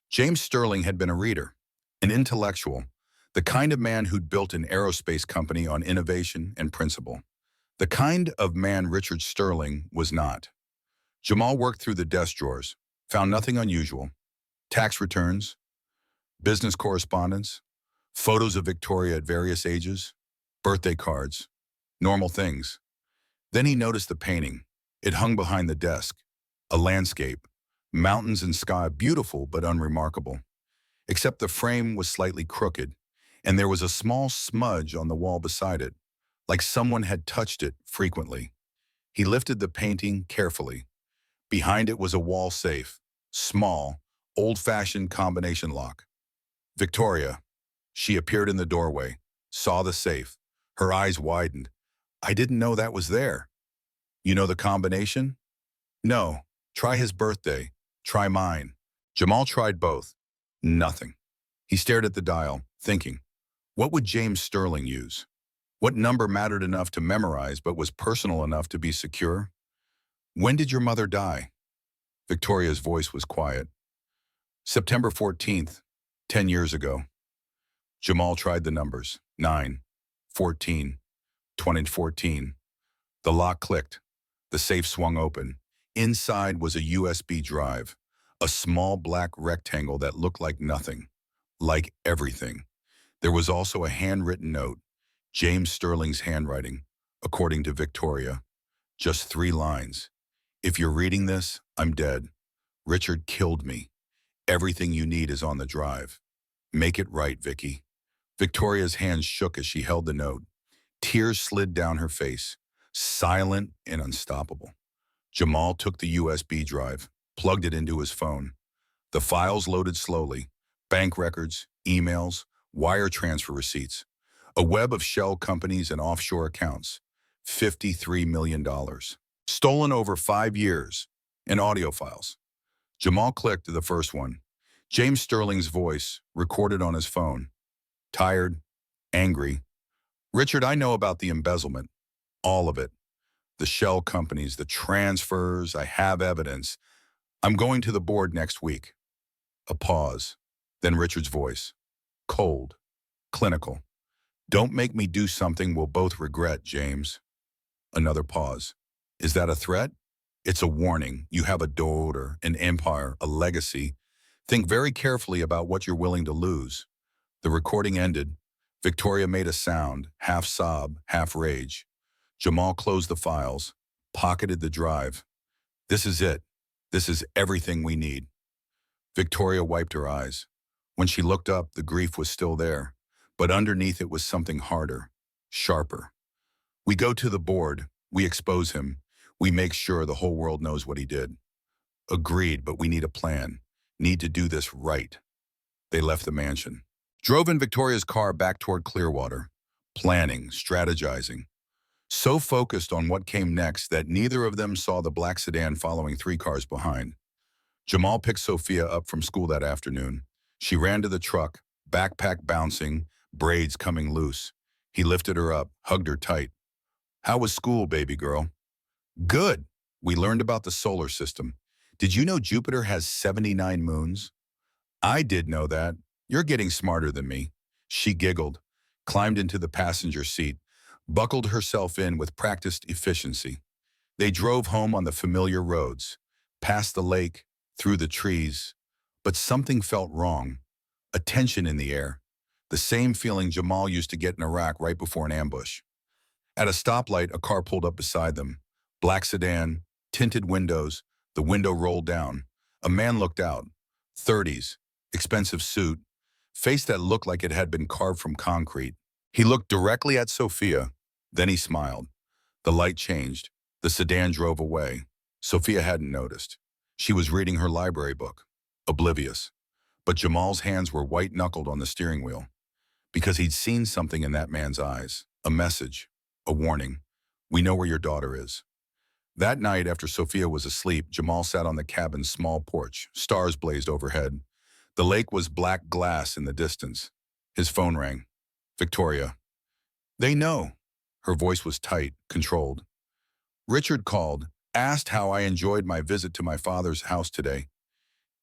James Sterling had been a reader, an intellectual, the kind of man who'd built an aerospace company on innovation and principle. The kind of man Richard Sterling was not. Jamal worked through the desk drawers, found nothing unusual. Tax returns, business correspondence, photos of Victoria at various ages, birthday cards, normal things. Then he noticed the painting. It hung behind the desk. A landscape, mountains and sky, beautiful but unremarkable. Except the frame was slightly crooked, and there was a small smudge on the wall beside it, like someone had touched it frequently. He lifted the painting carefully. Behind it was a wall safe, small, old-fashioned combination lock. Victoria. She appeared in the doorway, saw the safe. Her eyes widened. I didn't know that was there. You know the combination? No. Try his birthday. Try mine. Jamal tried both. Nothing. He stared at the dial, thinking, what would James Sterling use? What number mattered enough to memorize but was personal enough to be secure? When did your mother die? Victoria's voice was quiet. September 14th, 10 years ago. Jamal tried the numbers. 9, 14, 2014. The lock clicked. The safe swung open. Inside was a USB drive, A small black rectangle that looked like nothing, like everything. There was also a handwritten note, James Sterling's handwriting, according to Victoria. Just 3 lines. If you're reading this, I'm dead. Richard killed me. Everything you need is on the drive. Make it right, Vicky. Victoria's hands shook as she held the note. Tears slid down her face, silent and unstoppable. Jamal took the USB drive, plugged it into his phone. The files loaded slowly. Bank records, emails, wire transfer receipts. A web of shell companies and offshore accounts. $53 million. Stolen over 5 years. And audio files. Jamal clicked the first one. James Sterling's voice, recorded on his phone. Tired, angry. Richard, I know about the embezzlement. All of it. The shell companies, the transfers, I have evidence. I'm going to the board next week. A pause. Then Richard's voice. Cold. Clinical. Don't make me do something we'll both regret, James. Another pause. Is that a threat? It's a warning. You have a daughter, an empire, a legacy. Think very carefully about what you're willing to lose. The recording ended. Victoria made a sound, half sob, half rage. Jamal closed the files, pocketed the drive. This is it. This is everything we need. Victoria wiped her eyes. When she looked up, the grief was still there, but underneath it was something harder, sharper. We go to the board. We expose him. We make sure the whole world knows what he did. Agreed, but we need a plan. Need to do this right. They left the mansion. Drove in Victoria's car back toward Clearwater. Planning, strategizing. So focused on what came next that neither of them saw the black sedan following 3 cars behind. Jamal picked Sophia up from school that afternoon. She ran to the truck, backpack bouncing, braids coming loose. He lifted her up, hugged her tight. How was school, baby girl? Good. We learned about the solar system. Did you know Jupiter has 79 moons? I did know that. You're getting smarter than me. She giggled, climbed into the passenger seat, buckled herself in with practiced efficiency. They drove home on the familiar roads, past the lake, through the trees. But something felt wrong. A tension in the air. The same feeling Jamal used to get in Iraq right before an ambush. At a stoplight, a car pulled up beside them. Black sedan, tinted windows, the window rolled down. A man looked out. 30s, expensive suit, face that looked like it had been carved from concrete. He looked directly at Sophia. Then he smiled. The light changed. The sedan drove away. Sophia hadn't noticed. She was reading her library book, oblivious. But Jamal's hands were white-knuckled on the steering wheel. Because he'd seen something in that man's eyes. A message. A warning. We know where your daughter is. That night, after Sophia was asleep, Jamal sat on the cabin's small porch. Stars blazed overhead. The lake was black glass in the distance. His phone rang. Victoria. They know. Her voice was tight, controlled. Richard called, asked how I enjoyed my visit to my father's house today.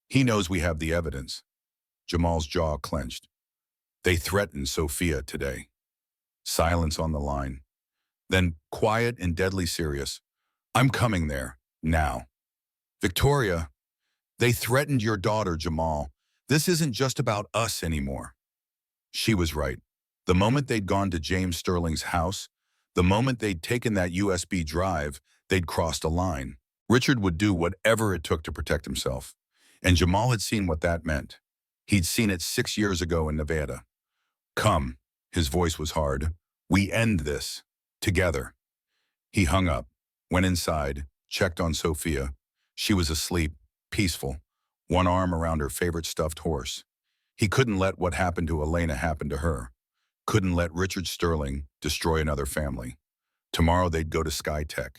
He knows we have the evidence. Jamal's jaw clenched. They threatened Sophia today. Silence on the line. Then, quiet and deadly serious. I'm coming there, now. Victoria, they threatened your daughter, Jamal. This isn't just about us anymore. She was right. The moment they'd gone to James Sterling's house, the moment they'd taken that USB drive, they'd crossed a line. Richard would do whatever it took to protect himself. And Jamal had seen what that meant. He'd seen it 6 years ago in Nevada. Come, his voice was hard. We end this. Together. He hung up, went inside, checked on Sophia. She was asleep, peaceful, one arm around her favorite stuffed horse. He couldn't let what happened to Elena happen to her. Couldn't let Richard Sterling destroy another family. Tomorrow they'd go to SkyTech.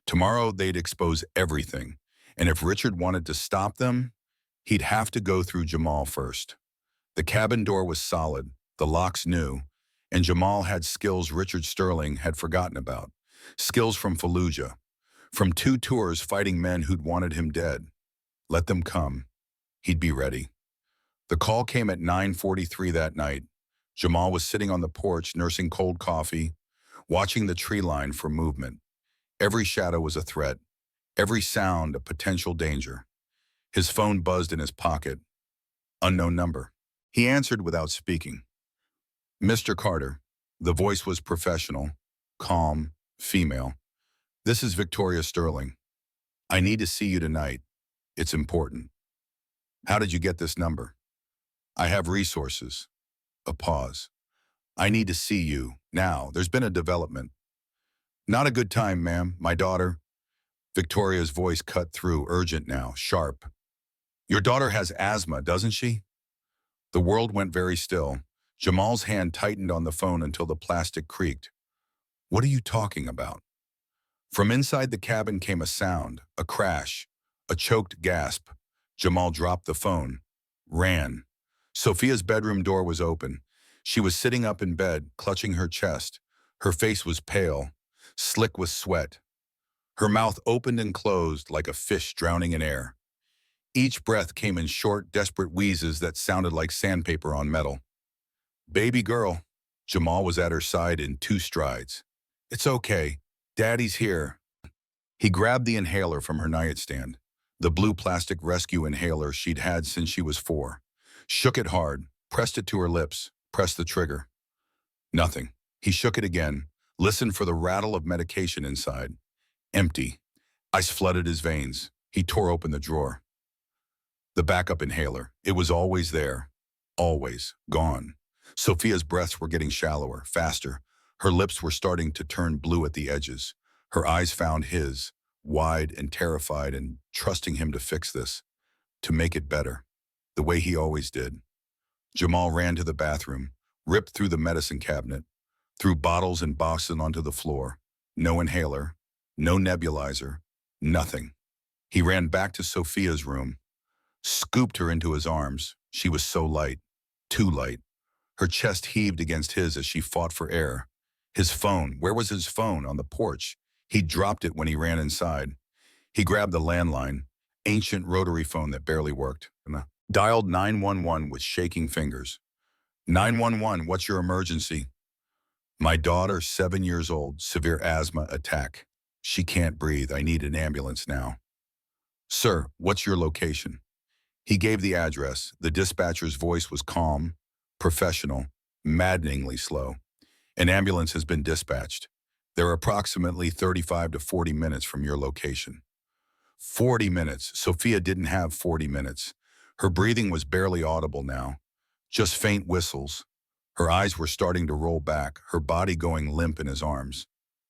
Tomorrow they'd expose everything. And if Richard wanted to stop them, he'd have to go through Jamal first. The cabin door was solid, the locks new, and Jamal had skills Richard Sterling had forgotten about. Skills from Fallujah, from 2 tours fighting men who'd wanted him dead. Let them come. He'd be ready. The call came at 9:43 that night. Jamal was sitting on the porch nursing cold coffee, watching the tree line for movement. Every shadow was a threat, every sound a potential danger. His phone buzzed in his pocket. Unknown number. He answered without speaking. Mr. Carter. The voice was professional, calm, female. This is Victoria Sterling. I need to see you tonight. It's important. How did you get this number? I have resources. A pause. I need to see you. Now, there's been a development. Not a good time, ma'am. My daughter. Victoria's voice cut through, urgent now, sharp. Your daughter has asthma, doesn't she? The world went very still. Jamal's hand tightened on the phone until the plastic creaked. What are you talking about? From inside the cabin came a sound, a crash, a choked gasp. Jamal dropped the phone, ran. Sophia's bedroom door was open. She was sitting up in bed, clutching her chest. Her face was pale, slick with sweat. Her mouth opened and closed like a fish drowning in air. Each breath came in short, desperate wheezes that sounded like sandpaper on metal. Baby girl. Jamal was at her side in 2 strides. It's okay. Daddy's here. He grabbed the inhaler from her nightstand, the blue plastic rescue inhaler she'd had since she was 4. Shook it hard, pressed it to her lips, pressed the trigger. Nothing. He shook it again, listened for the rattle of medication inside. Empty. Ice flooded his veins. He tore open the drawer. The backup inhaler. It was always there. Always. Gone. Sophia's breaths were getting shallower, faster. Her lips were starting to turn blue at the edges. Her eyes found his, wide and terrified and trusting him to fix this, to make it better, the way he always did. Jamal ran to the bathroom, ripped through the medicine cabinet, threw bottles and boxes onto the floor. No inhaler, no nebulizer, nothing. He ran back to Sophia's room, scooped her into his arms. She was so light, too light. Her chest heaved against his as she fought for air. His phone, where was his phone? On the porch. He dropped it when he ran inside. He grabbed the landline, ancient rotary phone that barely worked, and dialed 911 with shaking fingers. 911, what's your emergency? My daughter, 7 years old, severe asthma attack. She can't breathe. I need an ambulance now. Sir, what's your location? He gave the address. The dispatcher's voice was calm, professional, maddeningly slow. An ambulance has been dispatched. They're approximately 35 to 40 minutes from your location. 40 minutes. Sophia didn't have 40 minutes. Her breathing was barely audible now, just faint whistles. Her eyes were starting to roll back, her body going limp in his arms.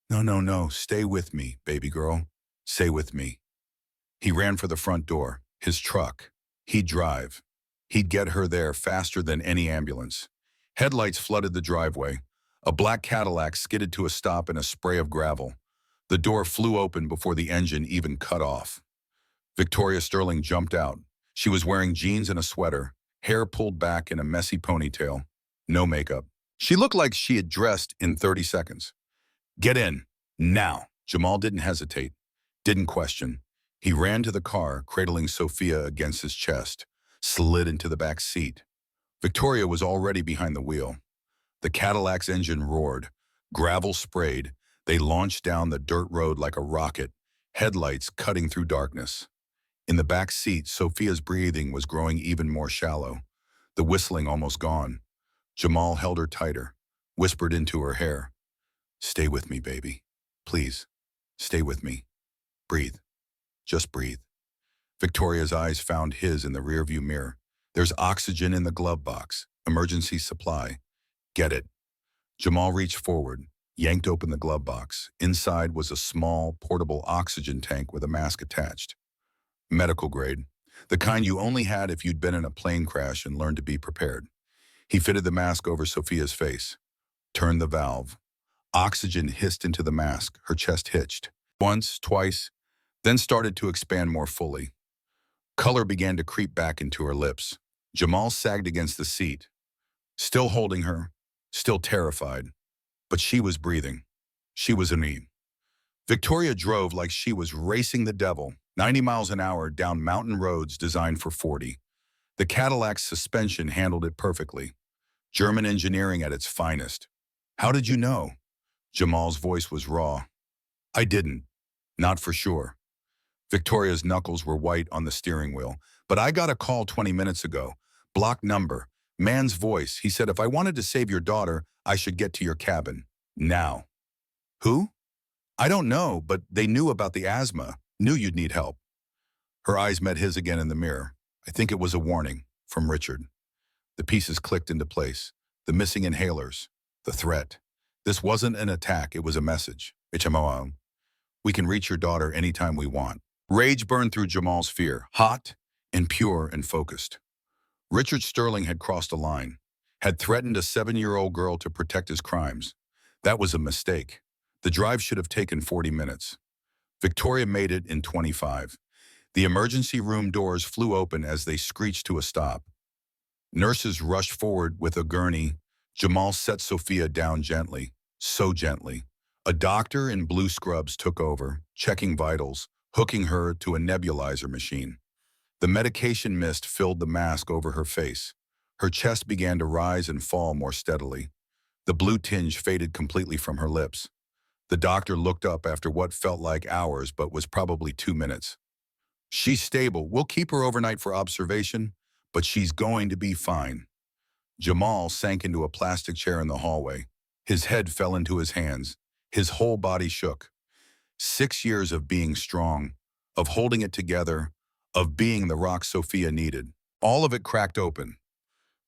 No, no, no, stay with me, baby girl. Stay with me. He ran for the front door, his truck. He'd drive. He'd get her there faster than any ambulance. Headlights flooded the driveway. A black Cadillac skidded to a stop in a spray of gravel. The door flew open before the engine even cut off. Victoria Sterling jumped out. She was wearing jeans and a sweater, hair pulled back in a messy ponytail. No makeup. She looked like she had dressed in 30 seconds. Get in, now. Jamal didn't hesitate, didn't question. He ran to the car, cradling Sophia against his chest, slid into the back seat. Victoria was already behind the wheel. The Cadillac's engine roared. Gravel sprayed. They launched down the dirt road like a rocket, headlights cutting through darkness. In the back seat, Sophia's breathing was growing even more shallow, the whistling almost gone. Jamal held her tighter, whispered into her hair. Stay with me, baby. Please, stay with me. Breathe. Just breathe. Victoria's eyes found his in the rearview mirror. There's oxygen in the glove box. Emergency supply. Get it. Jamal reached forward, yanked open the glove box. Inside was a small, portable oxygen tank with a mask attached. Medical grade. The kind you only had if you'd been in a plane crash and learned to be prepared. He fitted the mask over Sophia's face. Turned the valve. Oxygen hissed into the mask. Her chest hitched. Once, twice, then started to expand more fully. Color began to creep back into her lips. Jamal sagged against the seat, still holding her, still terrified. But she was breathing. She was immune. Victoria drove like she was racing the devil, 90 miles an hour down mountain roads designed for 40. The Cadillac's suspension handled it perfectly. German engineering at its finest. How did you know? Jamal's voice was raw. I didn't. Not for sure. Victoria's knuckles were white on the steering wheel, But I got a call 20 minutes ago. Block number. Man's voice. He said if I wanted to save your daughter, I should get to your cabin. Now. Who? I don't know, but they knew about the asthma. Knew you'd need help. Her eyes met his again in the mirror. I think it was a warning from Richard. The pieces clicked into place. The missing inhalers. The threat. This wasn't an attack, it was a message. HMO. We can reach your daughter anytime we want. Rage burned through Jamal's fear, hot and pure and focused. Richard Sterling had crossed a line, had threatened a 7-year-old girl to protect his crimes. That was a mistake. The drive should have taken 40 minutes. Victoria made it in 25. The emergency room doors flew open as they screeched to a stop. Nurses rushed forward with a gurney. Jamal set Sophia down gently, so gently. A doctor in blue scrubs took over, checking vitals, hooking her to a nebulizer machine. The medication mist filled the mask over her face. Her chest began to rise and fall more steadily. The blue tinge faded completely from her lips. The doctor looked up after what felt like hours but was probably 2 minutes. She's stable. We'll keep her overnight for observation, but she's going to be fine. Jamal sank into a plastic chair in the hallway. His head fell into his hands. His whole body shook. 6 years of being strong, of holding it together, of being the rock Sophia needed. All of it cracked open.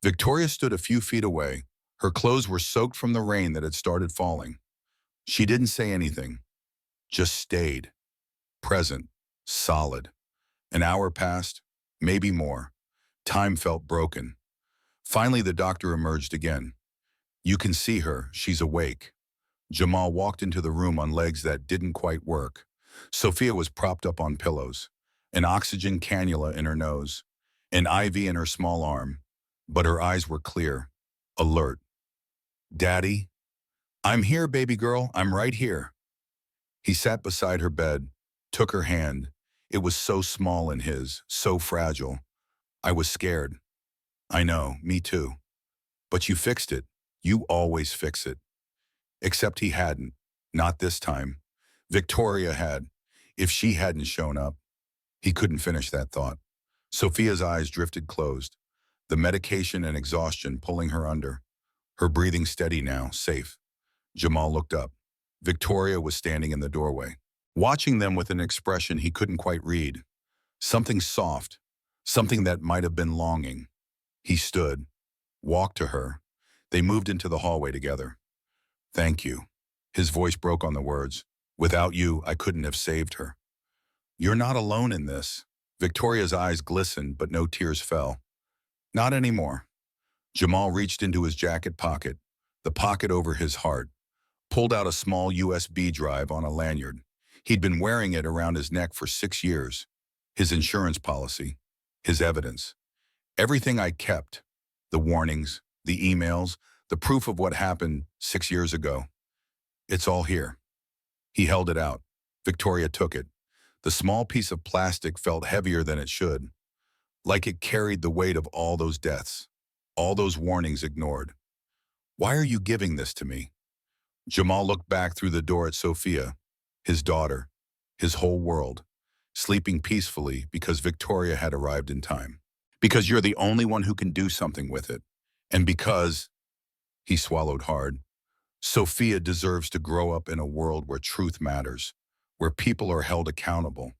Victoria stood a few feet away. Her clothes were soaked from the rain that had started falling. She didn't say anything, just stayed, present, solid. An hour passed, maybe more. Time felt broken. Finally, the doctor emerged again. You can see her, she's awake. Jamal walked into the room on legs that didn't quite work. Sophia was propped up on pillows, an oxygen cannula in her nose, an IV in her small arm, but her eyes were clear, alert. Daddy? I'm here, baby girl, I'm right here. He sat beside her bed, took her hand. It was so small in his, so fragile. I was scared. I know, me too. But you fixed it. You always fix it. Except he hadn't. Not this time. Victoria had. If she hadn't shown up. He couldn't finish that thought. Sophia's eyes drifted closed, the medication and exhaustion pulling her under. Her breathing steady now, safe. Jamal looked up. Victoria was standing in the doorway, watching them with an expression he couldn't quite read. Something soft, something that might have been longing. He stood, walked to her. They moved into the hallway together. Thank you. His voice broke on the words. Without you, I couldn't have saved her. You're not alone in this. Victoria's eyes glistened, but no tears fell. Not anymore. Jamal reached into his jacket pocket, the pocket over his heart, pulled out a small USB drive on a lanyard. He'd been wearing it around his neck for 6 years. His insurance policy, his evidence. Everything I kept, the warnings, the emails, the proof of what happened 6 years ago. It's all here. He held it out. Victoria took it. The small piece of plastic felt heavier than it should, like it carried the weight of all those deaths, all those warnings ignored. Why are you giving this to me? Jamal looked back through the door at Sophia, his daughter, his whole world, sleeping peacefully because Victoria had arrived in time. Because you're the only one who can do something with it. And because, he swallowed hard, Sophia deserves to grow up in a world where truth matters, where people are held accountable,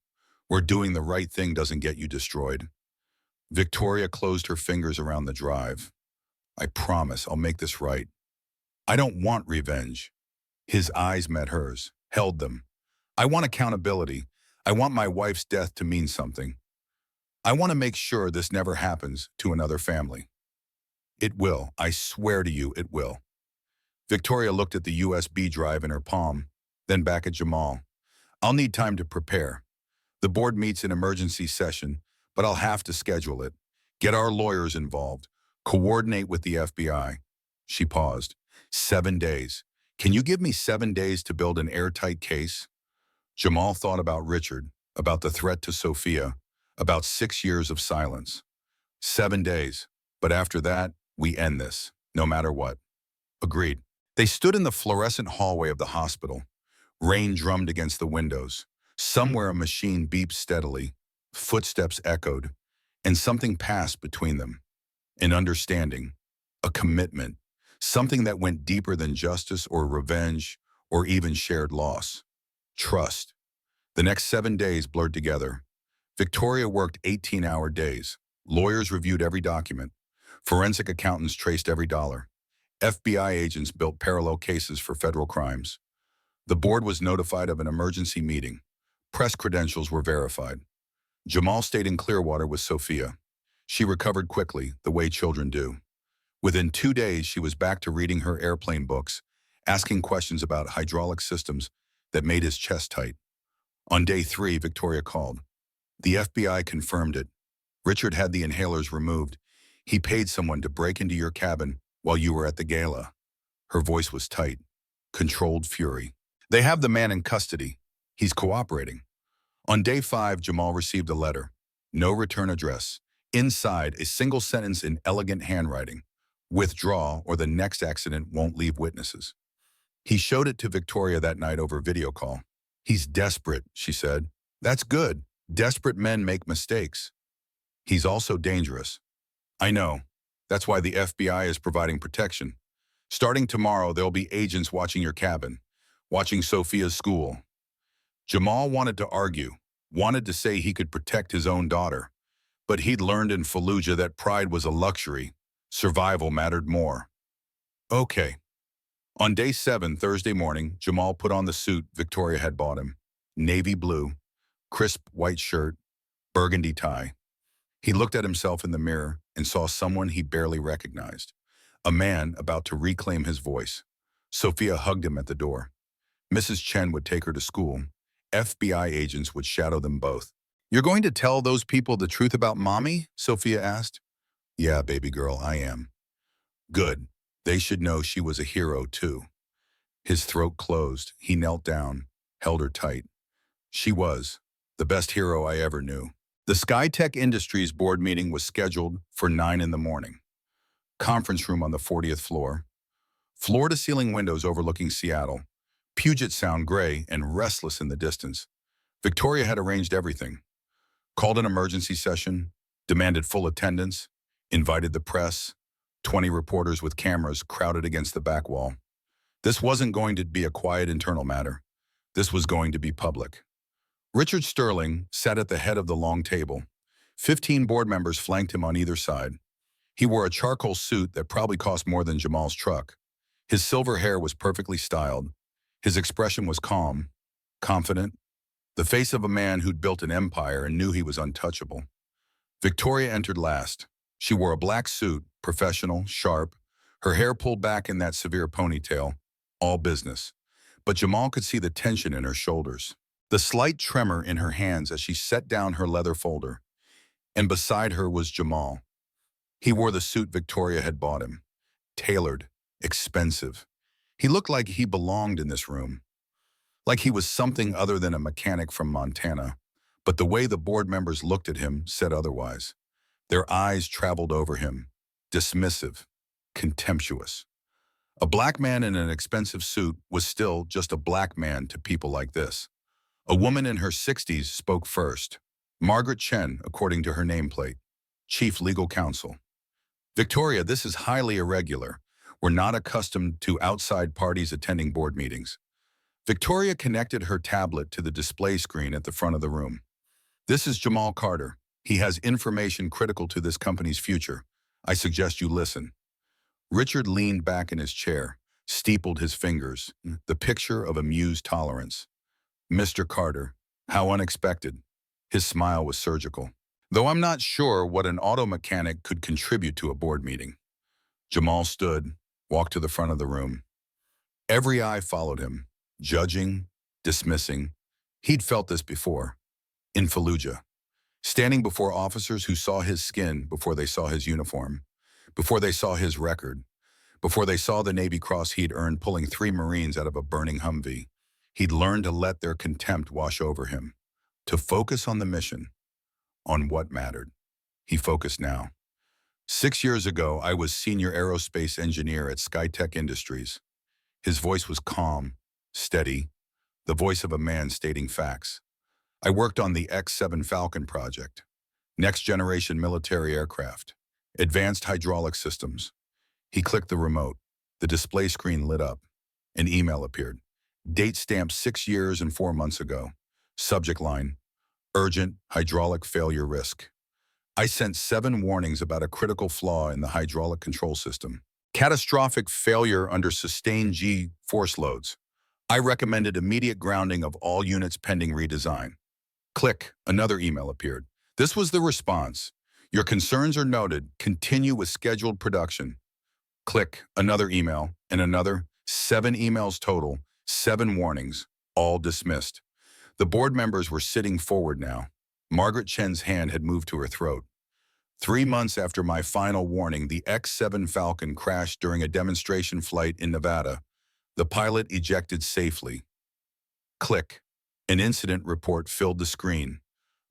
where doing the right thing doesn't get you destroyed. Victoria closed her fingers around the drive. I promise I'll make this right. I don't want revenge. His eyes met hers, held them. I want accountability. I want my wife's death to mean something. I want to make sure this never happens to another family. It will. I swear to you, it will. Victoria looked at the USB drive in her palm, then back at Jamal. I'll need time to prepare. The board meets in emergency session, but I'll have to schedule it. Get our lawyers involved. Coordinate with the FBI. She paused. 7 days. Can you give me 7 days to build an airtight case? Jamal thought about Richard, about the threat to Sophia, about 6 years of silence. 7 days. But after that, we end this, no matter what. Agreed. They stood in the fluorescent hallway of the hospital. Rain drummed against the windows. Somewhere a machine beeped steadily. Footsteps echoed. And something passed between them, an understanding, a commitment, something that went deeper than justice or revenge or even shared loss. Trust. The next 7 days blurred together. Victoria worked 18-hour days. Lawyers reviewed every document. Forensic accountants traced every dollar. FBI agents built parallel cases for federal crimes. The board was notified of an emergency meeting. Press credentials were verified. Jamal stayed in Clearwater with Sophia. She recovered quickly, the way children do. Within 2 days, she was back to reading her airplane books, asking questions about hydraulic systems that made his chest tight. On day 3, Victoria called. The FBI confirmed it. Richard had the inhalers removed. He paid someone to break into your cabin while you were at the gala. Her voice was tight, controlled fury. They have the man in custody. He's cooperating. On day 5, Jamal received a letter. No return address. Inside, a single sentence in elegant handwriting. Withdraw or the next accident won't leave witnesses. He showed it to Victoria that night over video call. He's desperate, she said. That's good. Desperate men make mistakes. He's also dangerous. I know. That's why the FBI is providing protection. Starting tomorrow, there'll be agents watching your cabin, watching Sophia's school. Jamal wanted to argue, wanted to say he could protect his own daughter, but he'd learned in Fallujah that pride was a luxury. Survival mattered more. Okay. On day 7, Thursday morning, Jamal put on the suit Victoria had bought him. Navy blue, crisp white shirt, burgundy tie. He looked at himself in the mirror and saw someone he barely recognized. A man about to reclaim his voice. Sophia hugged him at the door. Mrs. Chen would take her to school. FBI agents would shadow them both. You're going to tell those people the truth about Mommy? Sophia asked. Yeah, baby girl, I am. Good. They should know she was a hero, too. His throat closed. He knelt down, held her tight. She was the best hero I ever knew. The Skytech Industries board meeting was scheduled for 9 in the morning. Conference room on the 40th floor. Floor-to-ceiling windows overlooking Seattle. Puget Sound gray and restless in the distance. Victoria had arranged everything. Called an emergency session, demanded full attendance, invited the press. 20 reporters with cameras crowded against the back wall. This wasn't going to be a quiet internal matter. This was going to be public. Richard Sterling sat at the head of the long table. 15 board members flanked him on either side. He wore a charcoal suit that probably cost more than Jamal's truck. His silver hair was perfectly styled. His expression was calm, confident, the face of a man who'd built an empire and knew he was untouchable. Victoria entered last. She wore a black suit, professional, sharp, her hair pulled back in that severe ponytail, all business. But Jamal could see the tension in her shoulders, the slight tremor in her hands as she set down her leather folder. And beside her was Jamal. He wore the suit Victoria had bought him, tailored, expensive. He looked like he belonged in this room, like he was something other than a mechanic from Montana. But the way the board members looked at him said otherwise. Their eyes traveled over him, dismissive, contemptuous. A black man in an expensive suit was still just a black man to people like this. A woman in her 60s spoke first. Margaret Chen, according to her nameplate, Chief Legal Counsel. Victoria, this is highly irregular. We're not accustomed to outside parties attending board meetings. Victoria connected her tablet to the display screen at the front of the room. This is Jamal Carter. He has information critical to this company's future. I suggest you listen. Richard leaned back in his chair, steepled his fingers, the picture of amused tolerance. Mr. Carter, how unexpected. His smile was surgical. Though I'm not sure what an auto mechanic could contribute to a board meeting. Jamal stood, walked to the front of the room. Every eye followed him, judging, dismissing. He'd felt this before, in Fallujah. Standing before officers who saw his skin before they saw his uniform, before they saw his record, before they saw the Navy Cross he'd earned pulling 3 Marines out of a burning Humvee. He'd learned to let their contempt wash over him, to focus on the mission, on what mattered. He focused now. 6 years ago, I was senior aerospace engineer at Skytech Industries. His voice was calm, steady, the voice of a man stating facts. I worked on the X-7 Falcon project. Next-generation military aircraft. Advanced hydraulic systems. He clicked the remote. The display screen lit up. An email appeared. Date stamped 6 years and 4 months ago. Subject line, urgent hydraulic failure risk. I sent 7 warnings about a critical flaw in the hydraulic control system. Catastrophic failure under sustained G force loads. I recommended immediate grounding of all units pending redesign. Click, another email appeared. This was the response. Your concerns are noted. Continue with scheduled production. Click, another email, and another. 7 emails total, 7 warnings, all dismissed. The board members were sitting forward now. Margaret Chen's hand had moved to her throat. 3 months after my final warning, the X-7 Falcon crashed during a demonstration flight in Nevada. The pilot ejected safely. Click. An incident report filled the screen.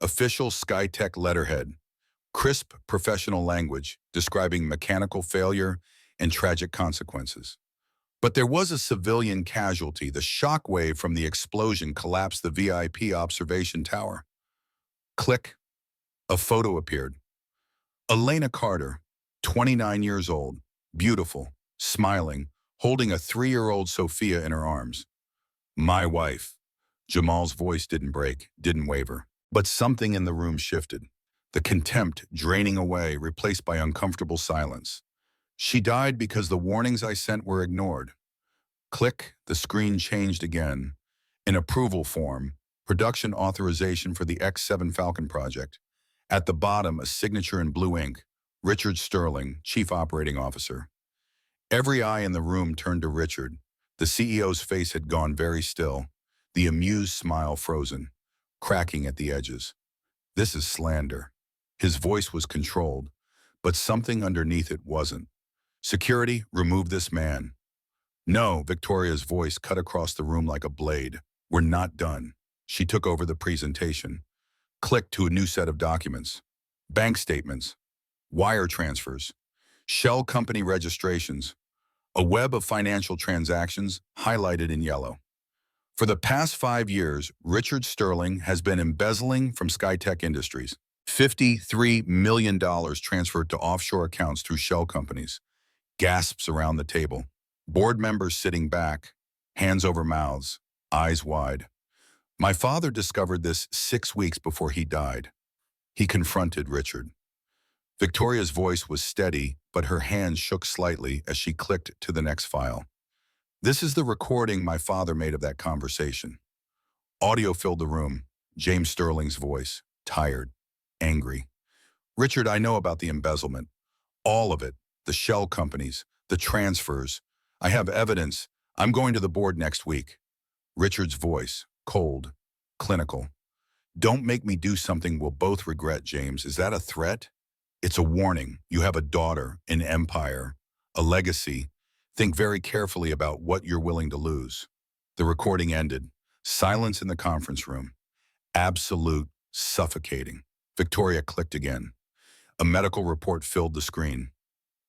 Official SkyTech letterhead. Crisp professional language describing mechanical failure and tragic consequences. But there was a civilian casualty. The shockwave from the explosion collapsed the VIP observation tower. Click. A photo appeared. Elena Carter, 29 years old, beautiful, smiling, holding a 3-year-old Sophia in her arms. My wife. Jamal's voice didn't break, didn't waver. But something in the room shifted. The contempt draining away, replaced by uncomfortable silence. She died because the warnings I sent were ignored. Click, the screen changed again. An approval form, production authorization for the X-7 Falcon project. At the bottom, a signature in blue ink, Richard Sterling, Chief Operating Officer. Every eye in the room turned to Richard. The CEO's face had gone very still, the amused smile frozen, cracking at the edges. This is slander. His voice was controlled, but something underneath it wasn't. Security, remove this man. No, Victoria's voice cut across the room like a blade. We're not done. She took over the presentation. Click to a new set of documents. Bank statements, wire transfers, shell company registrations, a web of financial transactions highlighted in yellow. For the past 5 years, Richard Sterling has been embezzling from SkyTech Industries. $53 million transferred to offshore accounts through shell companies. Gasps around the table. Board members sitting back, hands over mouths, eyes wide. My father discovered this 6 weeks before he died. He confronted Richard. Victoria's voice was steady, but her hands shook slightly as she clicked to the next file. This is the recording my father made of that conversation. Audio filled the room. James Sterling's voice, tired, angry. Richard, I know about the embezzlement. All of it. The shell companies, the transfers. I have evidence. I'm going to the board next week. Richard's voice, cold, clinical. Don't make me do something we'll both regret, James. Is that a threat? It's a warning. You have a daughter, an empire, a legacy. Think very carefully about what you're willing to lose. The recording ended. Silence in the conference room. Absolute, suffocating. Victoria clicked again. A medical report filled the screen.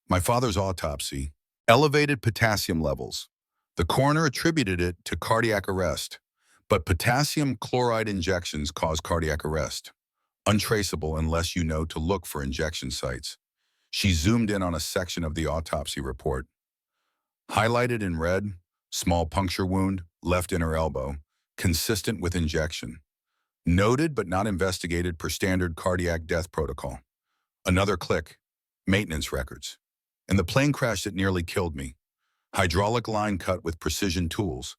My father's autopsy. Elevated potassium levels. The coroner attributed it to cardiac arrest, but potassium chloride injections cause cardiac arrest. Untraceable unless you know to look for injection sites. She zoomed in on a section of the autopsy report. Highlighted in red, small puncture wound, left inner elbow, consistent with injection. Noted but not investigated per standard cardiac death protocol. Another click, maintenance records. And the plane crash that nearly killed me. Hydraulic line cut with precision tools.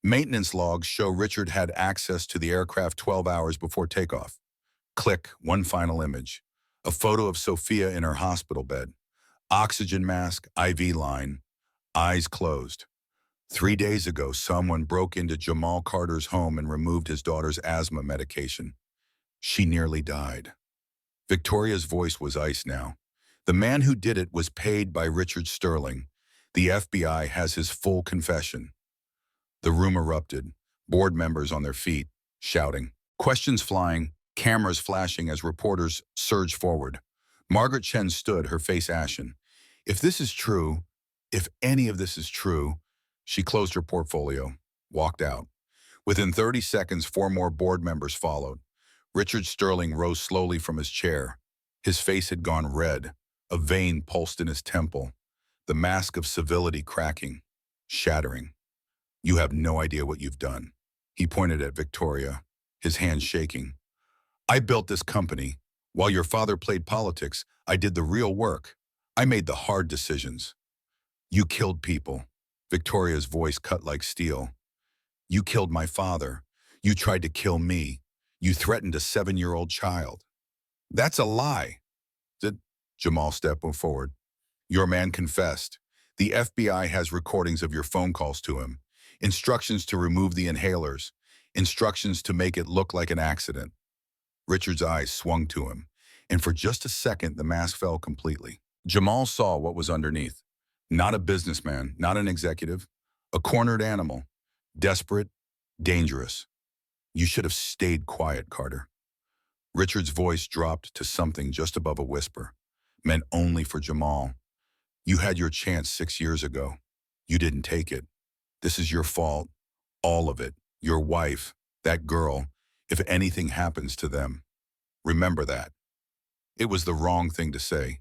Maintenance logs show Richard had access to the aircraft 12 hours before takeoff. Click, one final image. A photo of Sophia in her hospital bed. Oxygen mask, IV line, eyes closed. 3 days ago, someone broke into Jamal Carter's home and removed his daughter's asthma medication. She nearly died. Victoria's voice was ice now. The man who did it was paid by Richard Sterling. The FBI has his full confession. The room erupted, board members on their feet, shouting. Questions flying, cameras flashing as reporters surged forward. Margaret Chen stood, her face ashen. If this is true, if any of this is true, she closed her portfolio, walked out. Within 30 seconds, 4 more board members followed. Richard Sterling rose slowly from his chair. His face had gone red, a vein pulsed in his temple, the mask of civility cracking, shattering. You have no idea what you've done. He pointed at Victoria, his hand shaking. I built this company. While your father played politics, I did the real work. I made the hard decisions. You killed people. Victoria's voice cut like steel. You killed my father. You tried to kill me. You threatened a 7-year-old child. That's a lie. Did Jamal step forward? Your man confessed. The FBI has recordings of your phone calls to him, instructions to remove the inhalers, instructions to make it look like an accident. Richard's eyes swung to him, and for just a second the mask fell completely. Jamal saw what was underneath. Not a businessman, not an executive, a cornered animal, desperate, dangerous. You should have stayed quiet, Carter. Richard's voice dropped to something just above a whisper, meant only for Jamal. You had your chance 6 years ago. You didn't take it. This is your fault. All of it. Your wife, that girl, if anything happens to them. Remember that. It was the wrong thing to say.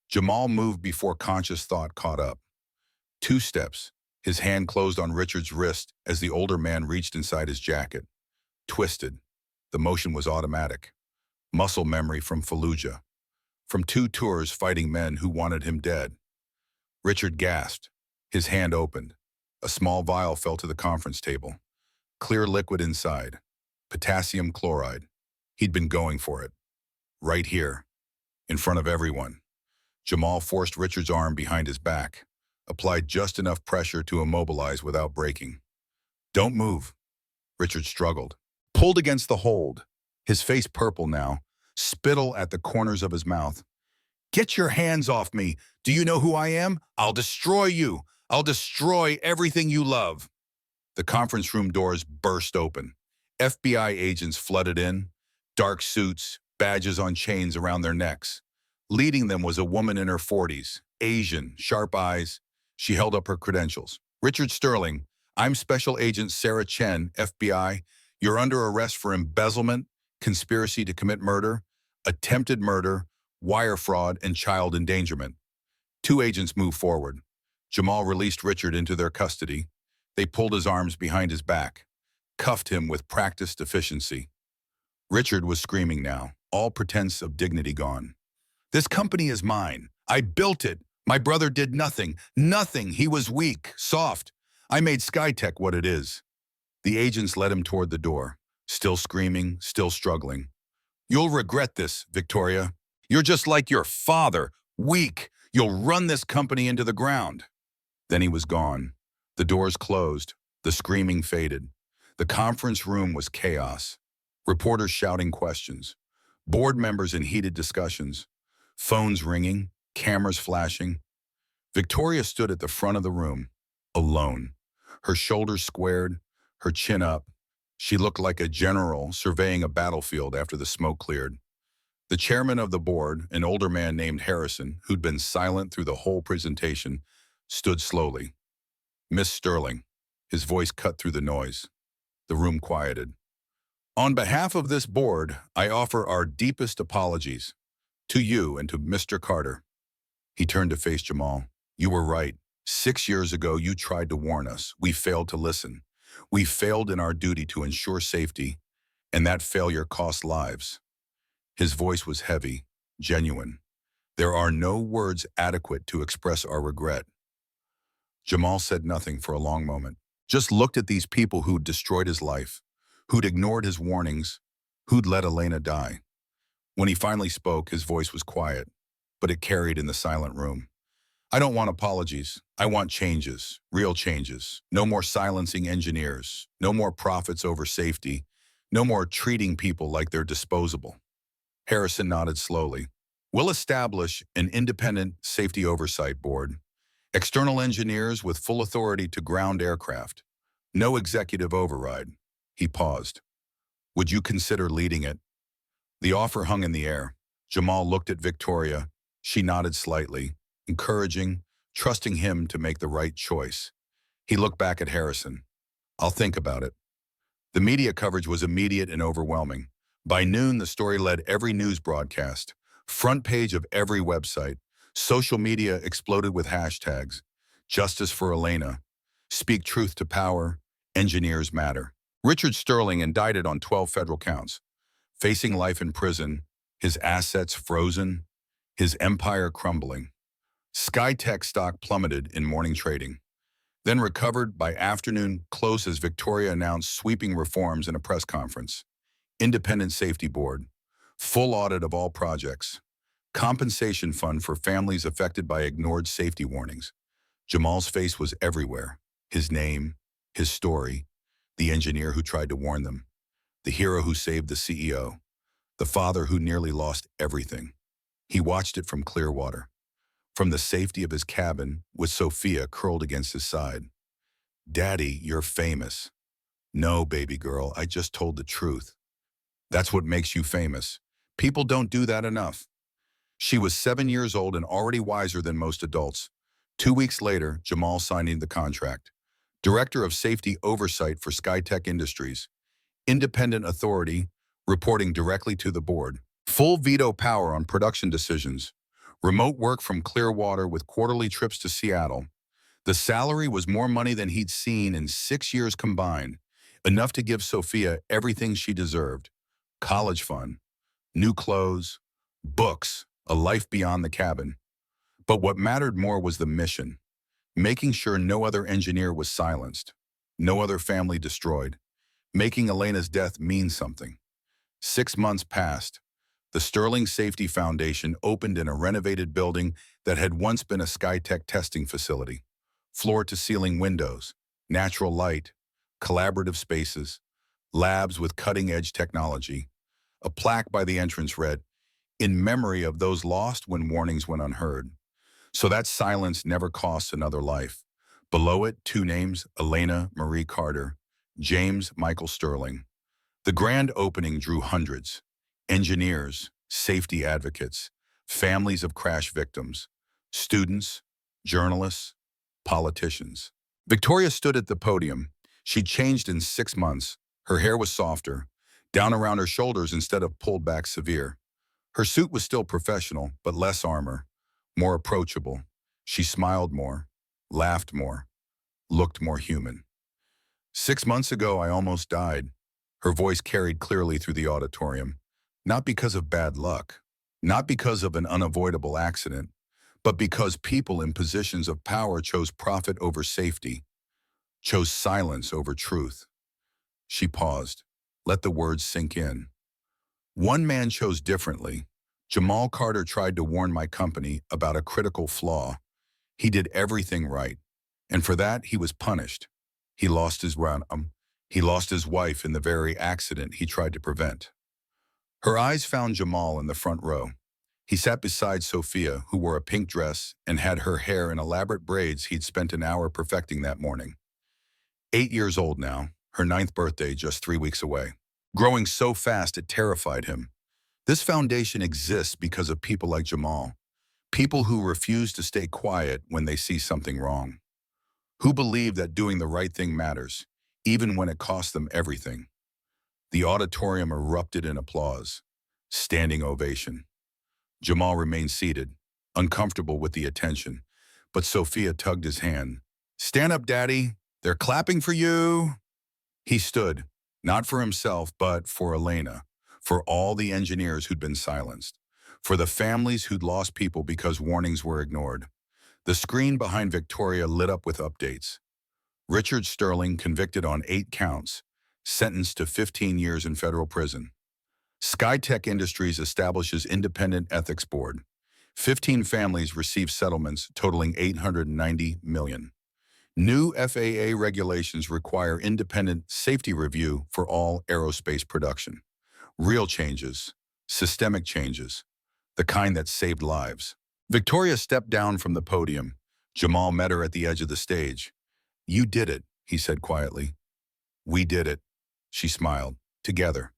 Jamal moved before conscious thought caught up. 2 steps. His hand closed on Richard's wrist as the older man reached inside his jacket. Twisted. The motion was automatic. Muscle memory from Fallujah. From 2 tours fighting men who wanted him dead. Richard gasped. His hand opened. A small vial fell to the conference table. Clear liquid inside. Potassium chloride. He'd been going for it. Right here. In front of everyone. Jamal forced Richard's arm behind his back. Applied just enough pressure to immobilize without breaking. Don't move. Richard struggled. Pulled against the hold. His face purple now. Spittle at the corners of his mouth. Get your hands off me. Do you know who I am? I'll destroy you. I'll destroy everything you love. The conference room doors burst open. FBI agents flooded in. Dark suits, badges on chains around their necks. Leading them was a woman in her 40s, Asian, sharp eyes. She held up her credentials. Richard Sterling, I'm Special Agent Sarah Chen, FBI. You're under arrest for embezzlement, conspiracy to commit murder, attempted murder, wire fraud, and child endangerment. 2 agents moved forward. Jamal released Richard into their custody. They pulled his arms behind his back, cuffed him with practiced efficiency. Richard was screaming now, all pretense of dignity gone. This company is mine. I built it. My brother did nothing. Nothing. He was weak, soft. I made Skytech what it is. The agents led him toward the door, still screaming, still struggling. You'll regret this, Victoria. You're just like your father, weak. You'll run this company into the ground. Then he was gone. The doors closed. The screaming faded. The conference room was chaos. Reporters shouting questions. Board members in heated discussions. Phones ringing. Cameras flashing. Victoria stood at the front of the room, alone. Her shoulders squared, her chin up. She looked like a general surveying a battlefield after the smoke cleared. The chairman of the board, an older man named Harrison, who'd been silent through the whole presentation, stood slowly. Miss Sterling. His voice cut through the noise. The room quieted. On behalf of this board, I offer our deepest apologies to you and to Mr. Carter. He turned to face Jamal. You were right. 6 years ago, you tried to warn us. We failed to listen. We failed in our duty to ensure safety, and that failure cost lives. His voice was heavy, genuine. There are no words adequate to express our regret. Jamal said nothing for a long moment, just looked at these people who'd destroyed his life, who'd ignored his warnings, who'd let Elena die. When he finally spoke, his voice was quiet, but it carried in the silent room. I don't want apologies. I want changes, real changes. No more silencing engineers, no more profits over safety, no more treating people like they're disposable. Harrison nodded slowly. We'll establish an independent safety oversight board. External engineers with full authority to ground aircraft. No executive override. He paused. Would you consider leading it? The offer hung in the air. Jamal looked at Victoria. She nodded slightly, encouraging, trusting him to make the right choice. He looked back at Harrison. I'll think about it. The media coverage was immediate and overwhelming. By noon, the story led every news broadcast. Front page of every website. Social media exploded with hashtags. Justice for Elena. Speak truth to power. Engineers matter. Richard Sterling indicted on 12 federal counts, facing life in prison, his assets frozen, his empire crumbling. SkyTech stock plummeted in morning trading, then recovered by afternoon close as Victoria announced sweeping reforms in a press conference. Independent Safety Board, full audit of all projects, compensation fund for families affected by ignored safety warnings. Jamal's face was everywhere. His name, his story, the engineer who tried to warn them, the hero who saved the CEO, the father who nearly lost everything. He watched it from Clearwater, from the safety of his cabin with Sophia curled against his side. "Daddy, you're famous." "No, baby girl, I just told the truth." "That's what makes you famous. People don't do that enough." She was 7 years old and already wiser than most adults. 2 weeks later, Jamal signed the contract. Director of Safety Oversight for SkyTech Industries. Independent authority, reporting directly to the board. Full veto power on production decisions. Remote work from Clearwater with quarterly trips to Seattle. The salary was more money than he'd seen in 6 years combined, enough to give Sophia everything she deserved. College fund, new clothes, books, a life beyond the cabin. But what mattered more was the mission, making sure no other engineer was silenced, no other family destroyed, making Elena's death mean something. 6 months passed. The Sterling Safety Foundation opened in a renovated building that had once been a SkyTech testing facility. Floor-to-ceiling windows, natural light, collaborative spaces, labs with cutting-edge technology. A plaque by the entrance read, "In memory of those lost when warnings went unheard." So that silence never costs another life. Below it, 2 names, Elena Marie Carter, James Michael Sterling. The grand opening drew hundreds. Engineers, safety advocates, families of crash victims, students, journalists, politicians. Victoria stood at the podium. She'd changed in 6 months. Her hair was softer, down around her shoulders instead of pulled back severe. Her suit was still professional, but less armor, more approachable. She smiled more, laughed more, looked more human. "6 months ago, I almost died." Her voice carried clearly through the auditorium. Not because of bad luck, not because of an unavoidable accident, but because people in positions of power chose profit over safety, chose silence over truth. She paused, let the words sink in. "One man chose differently. Jamal Carter tried to warn my company about a critical flaw. He did everything right, and for that he was punished. He lost his He lost his wife in the very accident he tried to prevent." Her eyes found Jamal in the front row. He sat beside Sophia, who wore a pink dress and had her hair in elaborate braids he'd spent an hour perfecting that morning. 8 years old now, her 9th birthday just 3 weeks away. Growing so fast it terrified him. This foundation exists because of people like Jamal. People who refuse to stay quiet when they see something wrong. Who believe that doing the right thing matters, even when it costs them everything. The auditorium erupted in applause. Standing ovation. Jamal remained seated, uncomfortable with the attention, but Sophia tugged his hand. "Stand up, Daddy. They're clapping for you." He stood, not for himself, but for Elena, for all the engineers who'd been silenced, for the families who'd lost people because warnings were ignored. The screen behind Victoria lit up with updates. Richard Sterling convicted on 8 counts, sentenced to 15 years in federal prison. SkyTech Industries establishes independent ethics board. 15 families receive settlements totaling $890 million. New FAA regulations require independent safety review for all aerospace production. Real changes, systemic changes, the kind that saved lives. Victoria stepped down from the podium. Jamal met her at the edge of the stage. "You did it," he said quietly. "We did it," she smiled. "Together."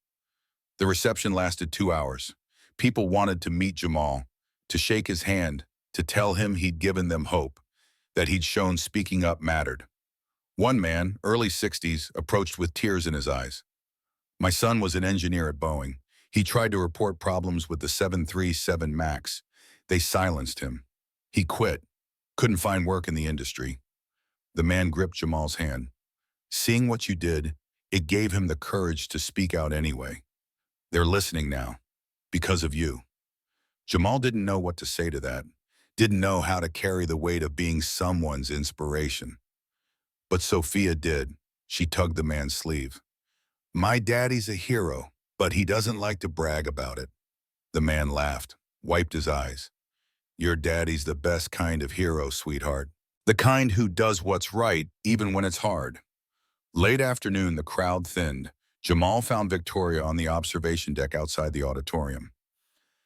The reception lasted 2 hours. People wanted to meet Jamal, to shake his hand, to tell him he'd given them hope, that he'd shown speaking up mattered. One man, early 60s, approached with tears in his eyes. "My son was an engineer at Boeing. He tried to report problems with the 737 MAX. They silenced him. He quit. Couldn't find work in the industry. The man gripped Jamal's hand. Seeing what you did, it gave him the courage to speak out anyway. They're listening now. Because of you. Jamal didn't know what to say to that. Didn't know how to carry the weight of being someone's inspiration. But Sophia did. She tugged the man's sleeve. My daddy's a hero, but he doesn't like to brag about it. The man laughed, wiped his eyes. Your daddy's the best kind of hero, sweetheart. The kind who does what's right, even when it's hard. Late afternoon, the crowd thinned. Jamal found Victoria on the observation deck outside the auditorium.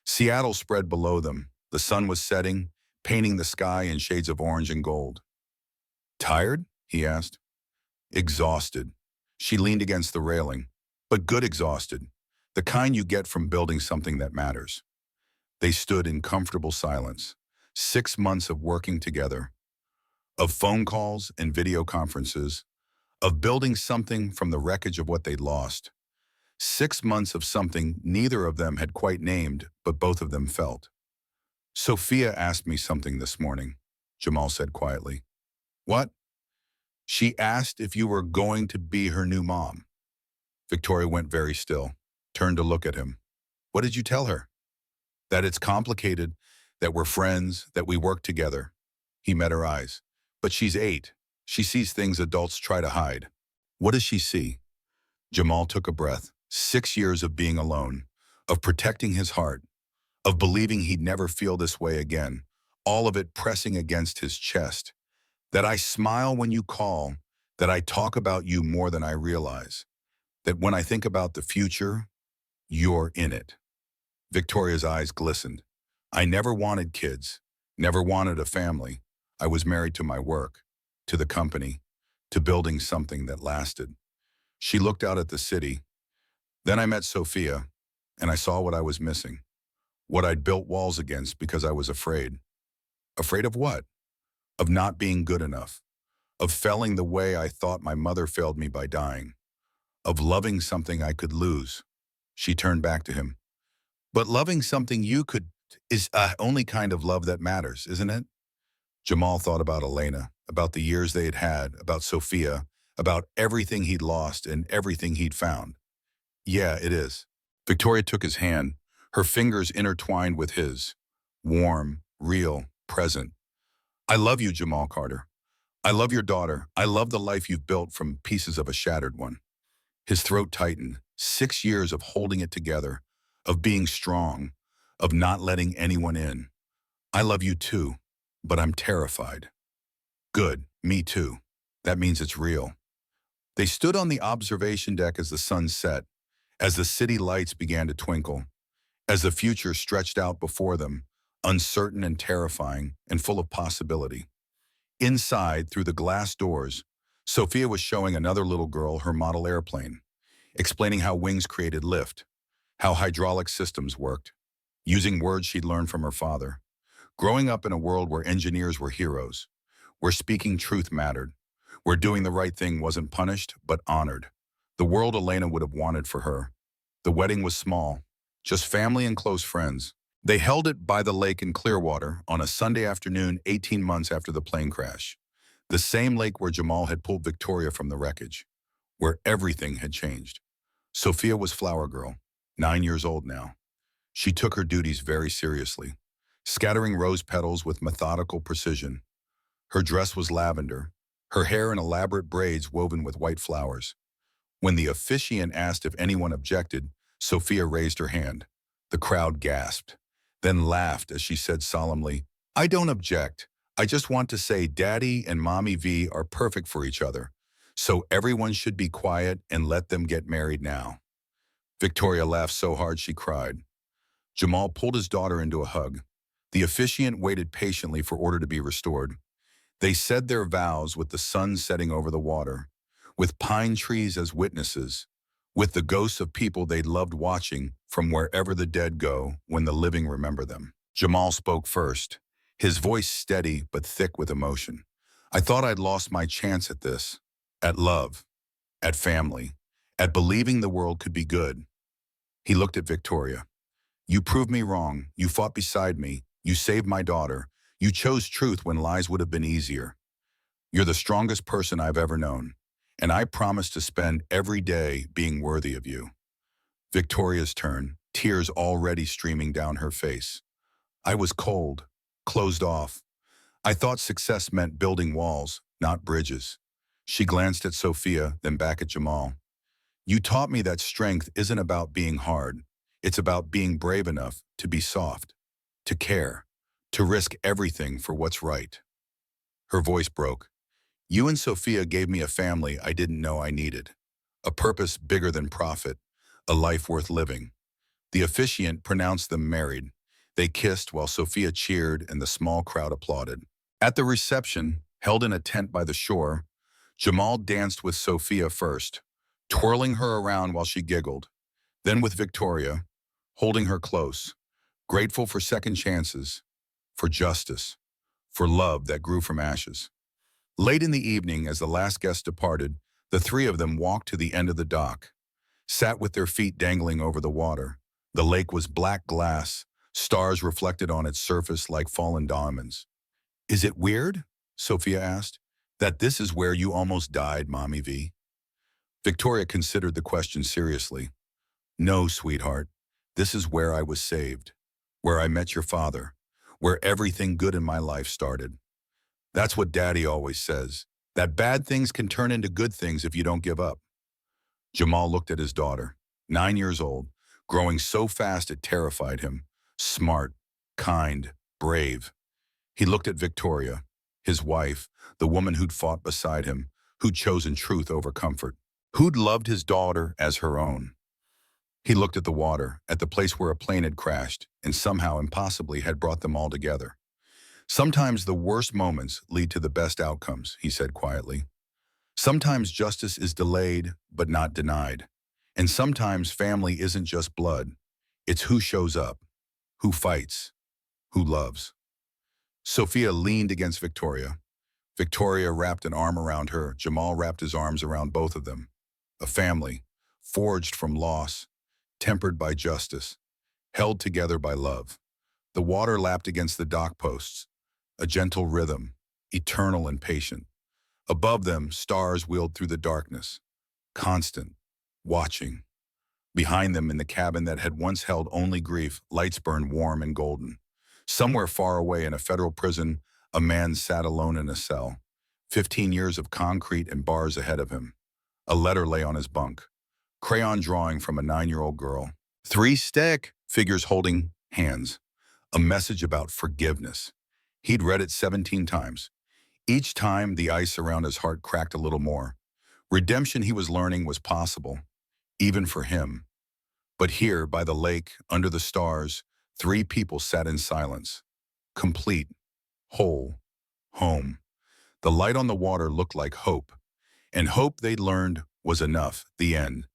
Seattle spread below them. The sun was setting, painting the sky in shades of orange and gold. Tired? He asked. Exhausted. She leaned against the railing, but good exhausted, the kind you get from building something that matters. They stood in comfortable silence. 6 months of working together, of phone calls and video conferences, of building something from the wreckage of what they'd lost. 6 months of something neither of them had quite named, but both of them felt. Sophia asked me something this morning, Jamal said quietly. What? She asked if you were going to be her new mom. Victoria went very still, turned to look at him. What did you tell her? That it's complicated, that we're friends, that we work together. He met her eyes. But she's 8. She sees things adults try to hide. What does she see? Jamal took a breath. 6 years of being alone, of protecting his heart, of believing he'd never feel this way again, all of it pressing against his chest. That I smile when you call, that I talk about you more than I realize, that when I think about the future, you're in it. Victoria's eyes glistened. I never wanted kids, never wanted a family. I was married to my work, to the company, to building something that lasted. She looked out at the city. Then I met Sophia, and I saw what I was missing, what I'd built walls against because I was afraid. Afraid of what? Of not being good enough, of failing the way I thought my mother failed me by dying, of loving something I could lose. She turned back to him. But loving something you could is the only kind of love that matters, isn't it? Jamal thought about Elena, about the years they had had, about Sophia, about everything he'd lost and everything he'd found. Yeah, it is. Victoria took his hand, her fingers intertwined with his, warm, real, present. I love you, Jamal Carter. I love your daughter. I love the life you've built from pieces of a shattered one. His throat tightened. 6 years of holding it together, of being strong, of not letting anyone in. I love you too, but I'm terrified. Good, me too. That means it's real. They stood on the observation deck as the sun set, as the city lights began to twinkle, as the future stretched out before them, uncertain and terrifying and full of possibility. Inside, through the glass doors, Sophia was showing another little girl her model airplane, explaining how wings created lift, how hydraulic systems worked, using words she'd learned from her father. Growing up in a world where engineers were heroes, where speaking truth mattered, where doing the right thing wasn't punished but honored. The world Elena would have wanted for her. The wedding was small, just family and close friends. They held it by the lake in Clearwater on a Sunday afternoon 18 months after the plane crash. The same lake where Jamal had pulled Victoria from the wreckage, where everything had changed. Sophia was flower girl, 9 years old now. She took her duties very seriously, scattering rose petals with methodical precision. Her dress was lavender, her hair in elaborate braids woven with white flowers. When the officiant asked if anyone objected, Sophia raised her hand. The crowd gasped, then laughed as she said solemnly, I don't object. I just want to say Daddy and Mommy V are perfect for each other, so everyone should be quiet and let them get married now. Victoria laughed so hard she cried. Jamal pulled his daughter into a hug. The officiant waited patiently for order to be restored. They said their vows with the sun setting over the water, with pine trees as witnesses, with the ghosts of people they'd loved watching from wherever the dead go when the living remember them. Jamal spoke first, his voice steady but thick with emotion. I thought I'd lost my chance at this, at love, at family, at believing the world could be good. He looked at Victoria. You proved me wrong. You fought beside me. You saved my daughter. You chose truth when lies would have been easier. You're the strongest person I've ever known, and I promise to spend every day being worthy of you. Victoria's turn, tears already streaming down her face. I was cold, closed off. I thought success meant building walls, not bridges. She glanced at Sophia, then back at Jamal. You taught me that strength isn't about being hard. It's about being brave enough to be soft, to care, to risk everything for what's right. Her voice broke. You and Sophia gave me a family I didn't know I needed. A purpose bigger than profit, a life worth living. The officiant pronounced them married. They kissed while Sophia cheered and the small crowd applauded. At the reception, held in a tent by the shore, Jamal danced with Sophia first, twirling her around while she giggled, then with Victoria, holding her close, grateful for second chances, for justice, for love that grew from ashes. Late in the evening, as the last guest departed, the three of them walked to the end of the dock, sat with their feet dangling over the water. The lake was black glass, stars reflected on its surface like fallen diamonds. Is it weird, Sophia asked, that this is where you almost died, Mommy V? Victoria considered the question seriously. No, sweetheart. This is where I was saved, where I met your father, where everything good in my life started. That's what Daddy always says, that bad things can turn into good things if you don't give up. Jamal looked at his daughter, 9 years old, growing so fast it terrified him. Smart, kind, brave. He looked at Victoria, his wife, the woman who'd fought beside him, who'd chosen truth over comfort, who'd loved his daughter as her own. He looked at the water, at the place where a plane had crashed, and somehow impossibly had brought them all together. Sometimes the worst moments lead to the best outcomes, he said quietly. Sometimes justice is delayed, but not denied. And sometimes family isn't just blood. It's who shows up, who fights, who loves. Sophia leaned against Victoria. Victoria wrapped an arm around her. Jamal wrapped his arms around both of them. A family, forged from loss, tempered by justice, held together by love. The water lapped against the dock posts, a gentle rhythm, eternal and patient. Above them, stars wheeled through the darkness, constant, watching. Behind them, in the cabin that had once held only grief, lights burned warm and golden. Somewhere far away in a federal prison, a man sat alone in a cell, 15 years of concrete and bars ahead of him. A letter lay on his bunk, crayon drawing from a 9-year-old girl. 3 stick figures holding hands, a message about forgiveness. He'd read it 17 times. Each time, the ice around his heart cracked a little more. Redemption, he was learning, was possible, even for him. But here, by the lake, under the stars, 3 people sat in silence, complete, whole, home. The light on the water looked like hope, and hope, they'd learned, was enough, the end.